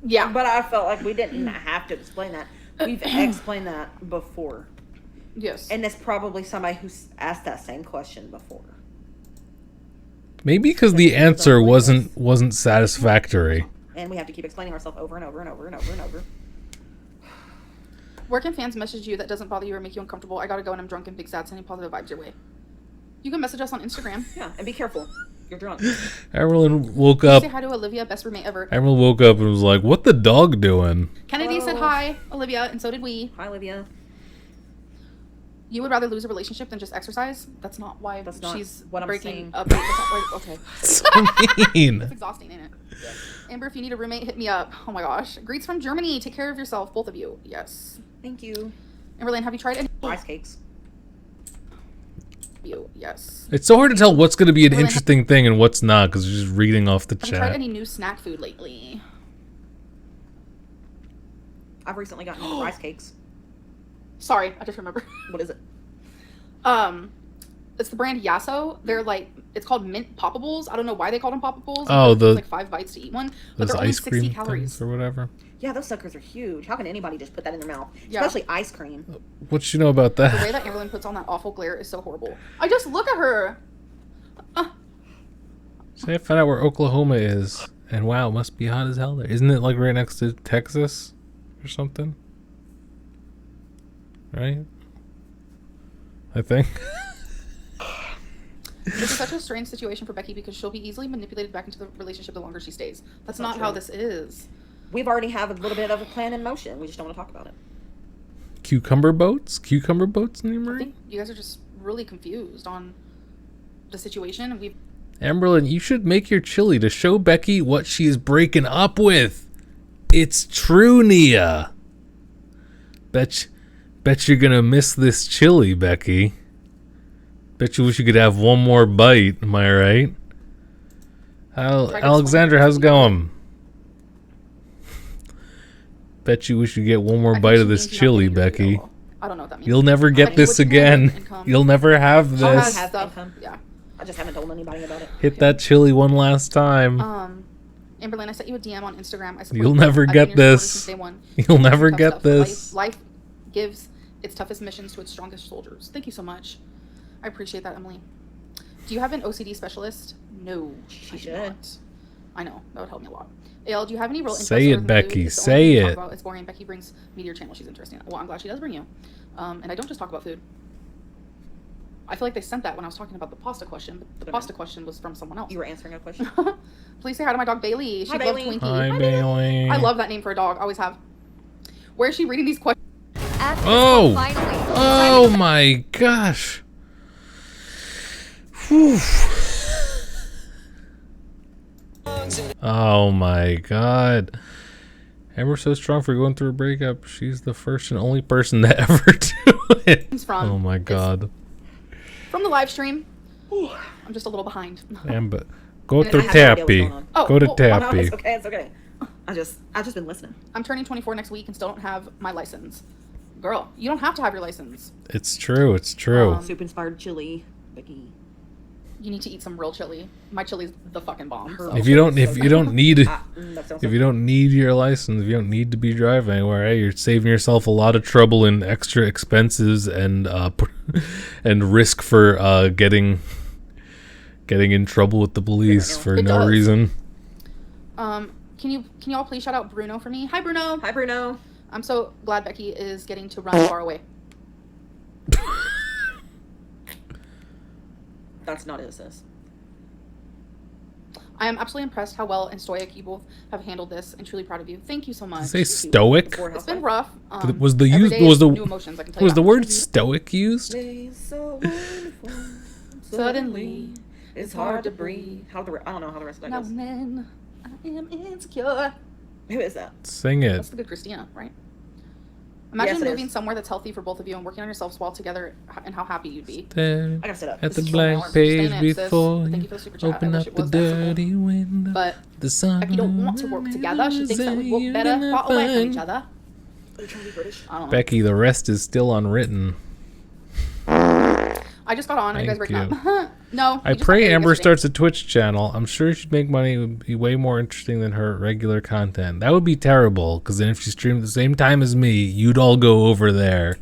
Yeah. But I felt like we didn't have to explain that. We've explained that before. Yes. And it's probably somebody who's asked that same question before. Maybe because the answer wasn't satisfactory. And we have to keep explaining ourselves over and over and over and over and over. Where can fans message you that doesn't bother you or make you uncomfortable? I gotta go and I'm drunk and big sad, sending positive vibes your way. You can message us on Instagram. Yeah, and be careful. You're drunk. Amberlynn woke Say up. hi to Olivia, best roommate ever. Amberlynn woke up and was like, "What the dog doing?" Kennedy said hi, Olivia, and so did we. Hi, Olivia. You would rather lose a relationship than just exercise? That's not why That's not she's what I'm breaking saying. up. That's not why- okay. So mean. It's exhausting, ain't it? Yeah. Amber, if you need a roommate, hit me up. Oh my gosh. Greets from Germany. Take care of yourself, both of you. Yes. Thank you. Amberlynn, have you tried any? Rice cakes. You, yes. It's so hard to tell what's going to be an Amberlynn, interesting thing and what's not because you're just reading off the Have you tried chat. any new snack food lately? I've recently gotten into rice cakes. Sorry, I just remembered. What is it? It's the brand Yasso. They're like, it's called mint poppables. I don't know why they call them poppables. Oh, It's the- like 5 bites to eat one, but Those they're only ice 60 cream calories. things or whatever. Yeah, those suckers are huge. How can anybody just put that in their mouth? Yeah. Especially ice cream. What you know about The way that? that Amberlynn puts on that awful glare is so horrible. I just look at her. Say I found out where Oklahoma is, and wow, it must be hot as hell there. Isn't it like right next to Texas or something? Right? I think. This is such a strange situation for Becky because she'll be easily manipulated back into the relationship the longer she stays. That's not not how true. this is. We've already have a little bit of a plan in motion. We just don't want to talk about it. Cucumber boats? Cucumber boats in I Marie? think you guys are just really confused on the situation. We've Amberlynn, you should make your chili to show Becky what she is breaking up with. It's true, Nia. Bet you're gonna miss this chili, Becky. Bet you wish you could have one more bite. Am I right? Alexandra, how's it going? Bet you wish you get one more I think bite she of this means you're not chili, getting your Becky. food. I don't know what that means. You'll never get Becky, this what do you have again. income? You'll never have I'll this. have stuff. income. Yeah. I just haven't told anybody about it. Hit that chili one last time. Amberlynn, I sent you a DM on Instagram. I support You'll you. never I've get been your supporter this. since day one. You'll never Tough get stuff. this. Life gives its toughest missions to its strongest soldiers. Thank you so much. I appreciate that, Emily. Do you have an OCD specialist? No, She I do should. not. I know that would help me a lot. AL, do you have any real interest? Say it, other than Becky, food? It's the say only thing we talk it. about. It's boring. Becky brings me to your channel. She's interesting. Well, I'm glad she does bring you. And I don't just talk about food. I feel like they sent that when I was talking about the pasta question, but the pasta question was from someone else. You were answering a question. Please say hi to my dog Bailey. She Hi, loves Bailey. Twinkie. Hi, Bailey. I love that name for a dog. Always have. Where is she reading these questions? Oh. Finally. Oh my gosh. Whew. Oh my god. Amber's so strong for going through a breakup. She's the first and only person to ever do it. From Oh my is god. From the live stream. I'm just a little behind. Amber, go I to have no idea what's Tappy. going on. Oh, Go to oh, Oh, no, Tappy. it's okay. It's okay. I've just been listening. I'm turning 24 next week and still don't have my license. Girl, you don't have to have your license. It's true. It's true. Soup inspired chili, Becky. You need to eat some real chili. My chili's the fucking bomb. So. If you don't need That sounds if you don't need your license, if you don't need to be driving anywhere, hey, you're saving yourself a lot of trouble and extra expenses and and risk for getting in trouble with the police for It no does. reason. Can you all please shout out Bruno for me? Hi Bruno. Hi, Bruno. I'm so glad Becky is getting to run far away. That's not it, sis. I am absolutely impressed how well and stoic you both have handled this, and truly proud of you. Thank you so much. Say stoic. It's been rough. Was the every use day was is the new emotions, I can tell you was the that. word stoic used? So wonderful. Suddenly, It's hard to breathe. I don't know how the rest of that now goes. and then I am insecure. Who is that? Sing it. That's the good Christina, right? Imagine Yes, it moving is. somewhere that's healthy for both of you and working on yourselves while together, and how happy you'd be. There I gotta sit up. at the This is blank Just page staying in, sis. before Thank you you for the super chat. I open wish up it the was that simple. dirty window. But The sun. Becky don't want to work together. She thinks that we work better far away from each other. Are you trying to be British? I don't know. Becky, the rest is still unwritten. I just got on. Are you guys Thank breaking up? No. I we just pray got Amber yesterday. starts a Twitch channel. I'm sure she'd make money. It would be way more interesting than her regular content. That would be terrible, because then if she streamed at the same time as me, you'd all go over there.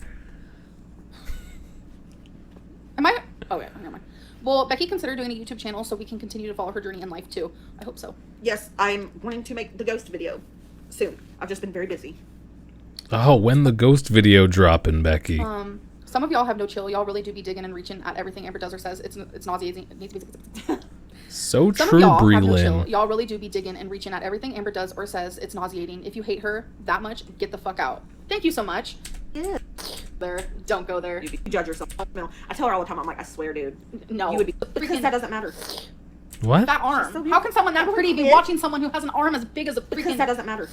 Am I? Oh yeah, never mind. Well, Becky considered doing a YouTube channel so we can continue to follow her journey in life too. I hope so. Yes, I'm wanting to make the ghost video soon. I've just been very busy. Oh, when the ghost video dropping, Becky? Some of y'all have no chill. Y'all really do be digging and reaching at everything Amber does or says. It's nauseating. It needs to be. So Some true, of y'all have no chill. Breland. Y'all really do be digging and reaching at everything Amber does or says. It's nauseating. If you hate her that much, get the fuck out. Thank you so much. Yeah. There. Don't go there. You judge yourself. I tell her all the time, I'm like, I swear, dude. No. You would be. Because that doesn't matter. What? That arm. so How can someone that pretty be watching someone who has an arm as big as a Because freaking... that doesn't matter.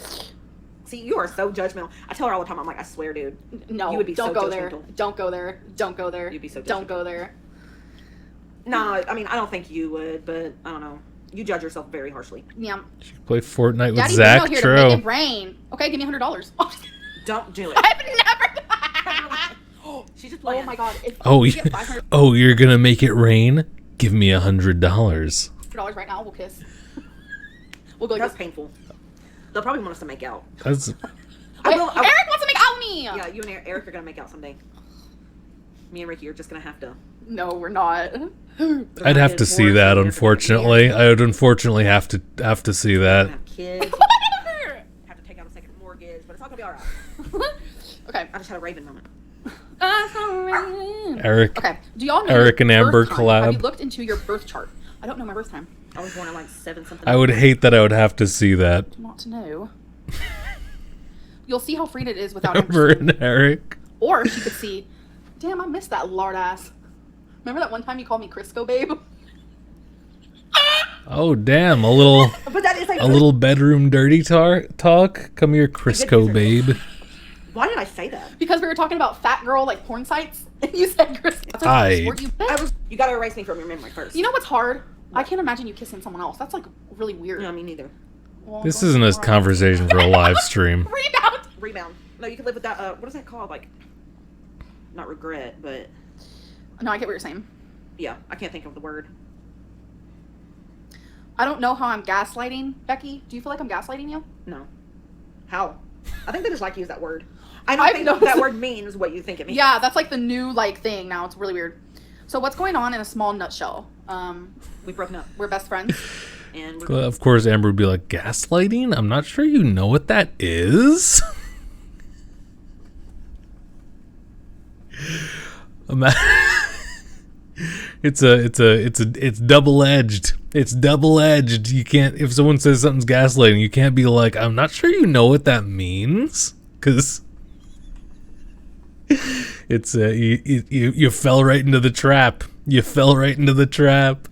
See, you are so judgmental. I tell her all the time, I'm like, I swear, dude. No. You would be don't so go there. judgmental. Don't go there. Don't go there. You'd be so Don't judgmental. go there. No, I mean, I don't think you would, but I don't know. You judge yourself very harshly. Yeah. Play Fortnite with Daddy's Zach. out here to True. make it rain. Okay, give me $100. Don't do it. I've never... She's just Oh playing. my god. If Oh, we you, get $500 oh, you're gonna make it rain? Give me $100. right now, we'll kiss. We'll go like That's this. painful. They'll probably want us to make out. That's Wait, Eric wants to make out with me! Yeah, you and Eric are gonna make out someday. Me and Ricky are just gonna have to. No, we're not. I'd have to see that. Unfortunately, I would unfortunately have to see that. Have kids. Have to take out a second mortgage, but it's all gonna be all right. Okay. I just had a Raven moment. Eric. Okay. Do y'all know Eric your and Amber birth time? Have you collab. looked into your birth chart? I don't know my birth time. I was born at like 7 something. I would hate that I would have to see that. I want to know. You'll see how freed it is without Amber Amber. and Eric. Or she could see, damn, I missed that lard ass. Remember that one time you called me Crisco, babe? Oh damn, a little But that is like a little bedroom dirty talk. Come here, Crisco babe. Why did I say that? Because we were talking about fat girl like porn sites, and you said Crisco. That's Aye. sport you bet. You gotta erase me from your memory first. You know what's hard? I can't imagine you kissing someone else. That's like really weird. No, me neither. Well, This go isn't a for it. conversation for a live stream. Rebound. Rebound. No, you can live with that. What is that called? Like, not regret, but No, I get what you're saying. yeah, I can't think of the word. I don't know how I'm gaslighting, Becky. Do you feel like I'm gaslighting you? No. How? I think they just like to use that word. I don't I've think noticed that it. word means what you think it means. Yeah, that's like the new like thing now. It's really weird. So what's going on in a small nutshell? We've broken up, We're best friends. and we're Of course, Amber would be like, gaslighting? I'm not sure you know what that is. It's double-edged. It's double-edged. You can't, if someone says something's gaslighting, you can't be like, I'm not sure you know what that means. Because it's, you fell right into the trap. You fell right into the trap.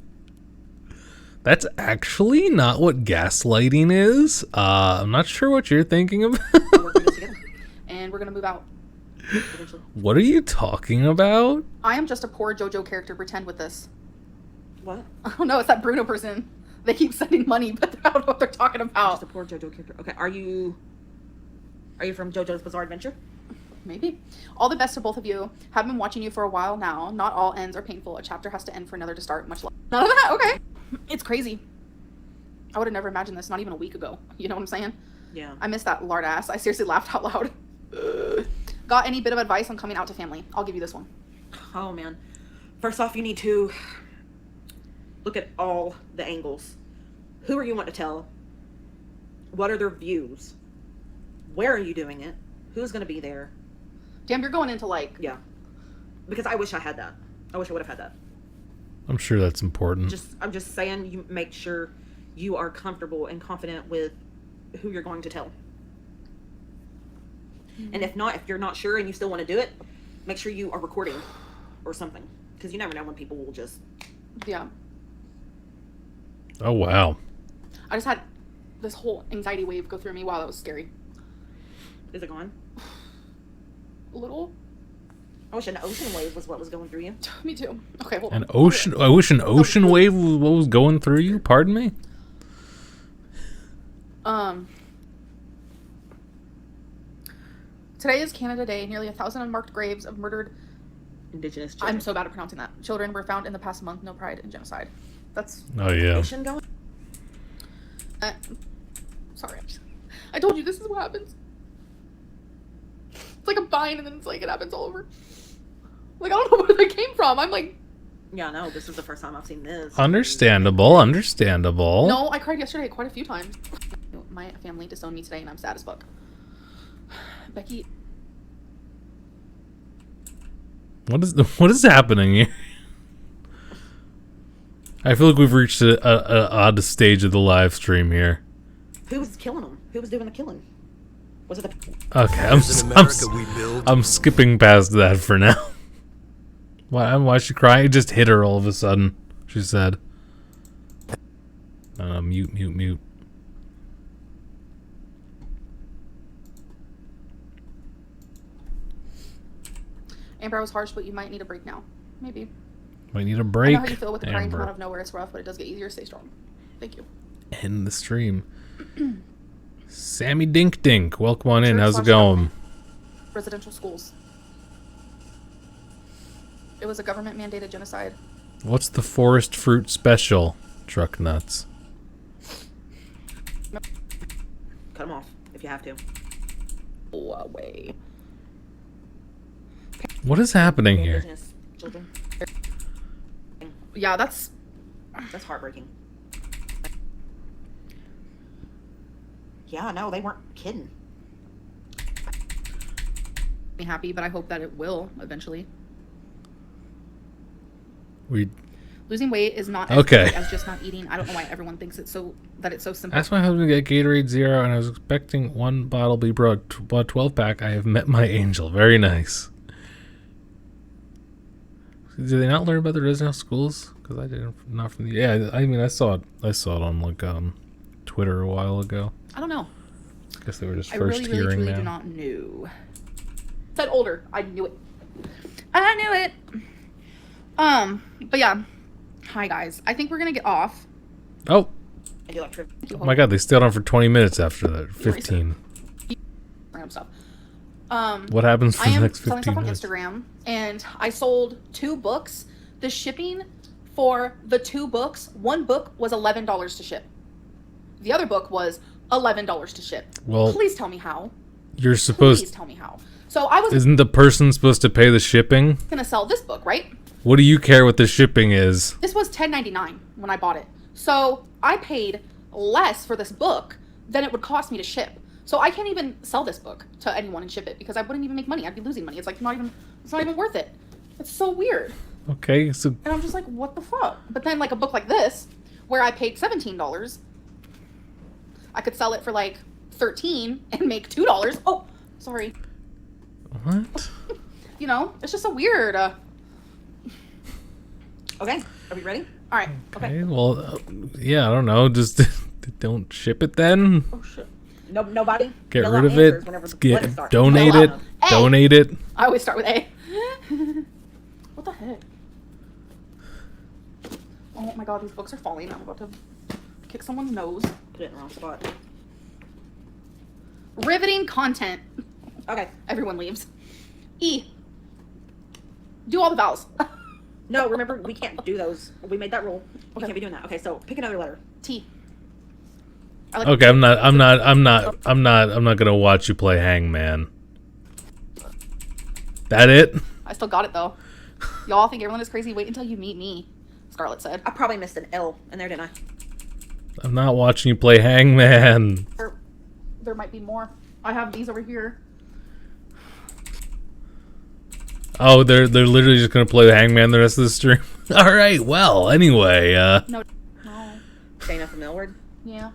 That's actually not what gaslighting is. I'm not sure what you're thinking of. working this together And we're gonna move out. eventually. What are you talking about? I am just a poor JoJo character. Pretend with this. What? I don't know. It's that Bruno person. They keep sending money, but I don't know what they're talking Just about. a poor JoJo character. Okay, are you from JoJo's Bizarre Adventure? Maybe. All the best to both of you. Have been watching you for a while now. Not all ends are painful. A chapter has to end for another to start. Much love. None of that. Okay. It's crazy. I would have never imagined this. Not even a week ago. You know what I'm saying? Yeah. I missed that lard ass. I seriously laughed out loud. Got any bit of advice on coming out to family? I'll give you this one. Oh man. First off, you need to look at all the angles. Who are you wanting to tell? What are their views? Where are you doing it? Who's going to be there? Damn, you're going into like... Yeah. Because I wish I had that. I wish I would have had that. I'm sure that's important. I'm just saying, you make sure you are comfortable and confident with who you're going to tell. And if not, if you're not sure and you still want to do it, make sure you are recording or something. Because you never know when people will just... Yeah. Oh, wow. I just had this whole anxiety wave go through me. Wow, that was scary. Is it gone? A little. I wish an ocean wave was what was going through you. Me too. Okay, hold An on. ocean. I wish an ocean wave was what was going through you. Pardon me. Today is Canada Day. Nearly 1,000 unmarked graves of murdered... Indigenous I'm children. so bad at pronouncing that. Children were found in the past month. No pride in genocide. That's... Oh yeah. Ocean going? sorry. I told you this is what happens. It's like a vine and then it's like it happens all over. Like, I don't know where that came from. I'm like... Yeah, no, this is the first time I've seen this. Understandable. Understandable. No, I cried yesterday quite a few times. My family disowned me today and I'm sad as fuck. Becky. What is happening here? I feel like we've reached a odd stage of the live stream here. Who was killing them? Who was doing the killing? Was it the... Okay, I'm skipping past that for now. Why is she crying? It just hit her all of a sudden, she said. Mute. Amber, I was harsh, but you might need a break now. Maybe. Might need a break. I know how you feel with the crying come Amber. out of nowhere. It's rough, but it does get easier. Stay strong. Thank you. End the stream. Sammy Dink Dink, welcome on in. Church How's it slash going? Residential schools. It was a government-mandated genocide. What's the forest fruit special? Truck nuts. Cut them off if you have to. Go away. What is happening here? Business, children. Yeah, that's heartbreaking. Yeah, no, they weren't kidding. me happy, but I hope that it will eventually. Losing weight is not as Okay. easy as just not eating. I don't know why everyone thinks it's so simple. I asked my husband to get Gatorade Zero, and I was expecting one bottle be brought 12-pack. I have met my angel. Very nice. Do they not learn about the residential schools? Because I didn't. Not from the. Yeah, I mean, I saw it on like Twitter a while ago. I don't know. I guess they were just I first really, hearing truly now. do not know. Said older. I knew it. I knew it. But yeah. Hi guys. I think we're gonna get off. Oh, I do like trivia. oh my God! They stayed on for 20 minutes after that. 15. Random stuff. What happens for I the am next selling 15 stuff on minutes? Instagram, and I sold 2 books. The shipping for the 2 books, one book was $11 to ship. The other book was $11 to ship. Well, Please tell me how. You're Please supposed. tell me how. So I was Isn't the person supposed to pay the shipping? gonna sell this book, right? What do you care what the shipping is? This was $10.99 when I bought it. So I paid less for this book than it would cost me to ship. So I can't even sell this book to anyone and ship it because I wouldn't even make money. I'd be losing money. It's like it's not even worth it. It's so weird. Okay, so And I'm just like, what the fuck? But then like a book like this, where I paid $17, I could sell it for like $13 and make $2. Oh, sorry. what? You know, it's just so weird. Okay, are we ready? All right. Okay. Okay, well, yeah, I don't know. Just don't ship it then. Oh shit. No, nobody. Get fill rid out of answers it. whenever the Get letter starts. donate Fill it. out. Hey! Donate it. I always start with A. What the heck? Oh my god, these books are falling. I'm about to kick someone's nose. Put it in the wrong spot. Riveting content. Okay. Everyone leaves. E. Do all the vowels. No, remember, we can't do those. We made that rule. We Okay. can't be doing that. Okay, so pick another letter. T. I like Okay, I'm not gonna watch you play Hangman. That it? I still got it though. Y'all think everyone is crazy? Wait until you meet me, Scarlet said. I probably missed an L in there, didn't I? I'm not watching you play Hangman. There might be more. I have these over here. Oh, they're literally just gonna play the Hangman the rest of the stream. All right. Well, anyway. No. Dana from Millward. Yeah.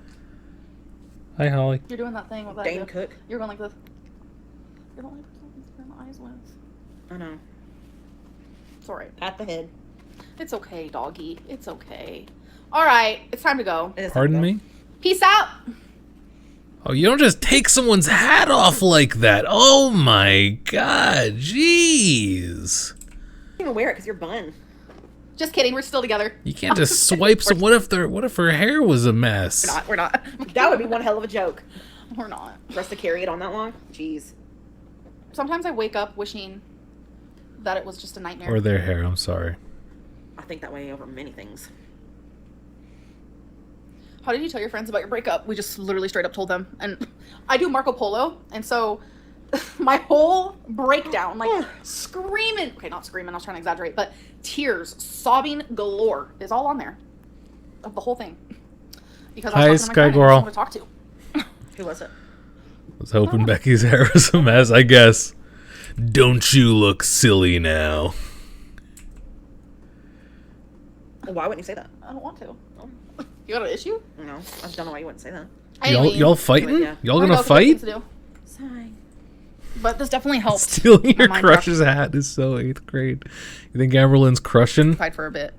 Hi, Holly. You're doing that thing with that. Dane Cook. You're going like this. You're the only person to turn the eyes with. I know. It's alright. Pat the head. It's okay, doggy. It's okay. Alright, it's time to go. It is Pardon time to me? Peace out! Oh, you don't just take someone's hat off like that. Oh my God. Jeez. go. You can't even wear it because you're bun. Just kidding, we're still together. You can't just swipe some. What if her hair was a mess? We're not. That would be one hell of a joke. We're not. For us to carry it on that long? Jeez. Sometimes I wake up wishing that it was just a nightmare. Or their hair. I'm sorry. I think that way over many things. How did you tell your friends about your breakup? We just literally straight up told them. And I do Marco Polo, and so my whole breakdown, like screaming, okay, not screaming, I was trying to exaggerate, but tears, sobbing galore is all on there. Of the whole thing. Because I Hi, was talking to my Sky friend and I Girl. just wanted to talk to. Who was it? was hoping Becky's hair was a mess, I guess. Don't you look silly now. Why wouldn't you say that? I don't want to. You got an issue? No, I don't know why you wouldn't say that. Y'all fighting? Yeah. Y'all gonna fight? Sorry. But this definitely helped. Stealing your my mind crush's hat is so 8th grade. You think Amberlynn's crushing? Cried for a bit.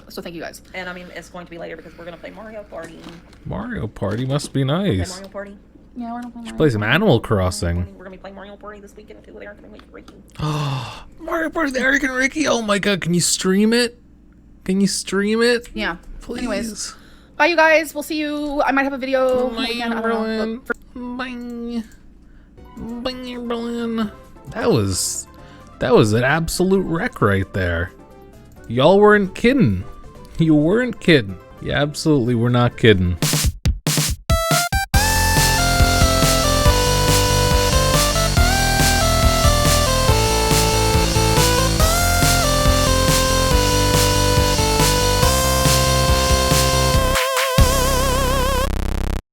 So thank you guys. And I mean, it's going to be later because we're going to play Mario Party. Mario Party must be Play nice. Mario Party. Yeah, we're not playing Play some Animal Crossing. We're going to be playing Mario Party this weekend too with Eric and Ricky. Oh, Mario Party with Eric and Rickey. Oh my god, can you stream it? Can you stream it? Yeah. Please. Anyways. Bye, you guys. We'll see you. I might have a video. Bye, again, I don't know, but Amberlynn. Bye. Bye, Amberlynn. That was an absolute wreck right there. Y'all weren't kidding. You weren't kidding. You absolutely were not kidding.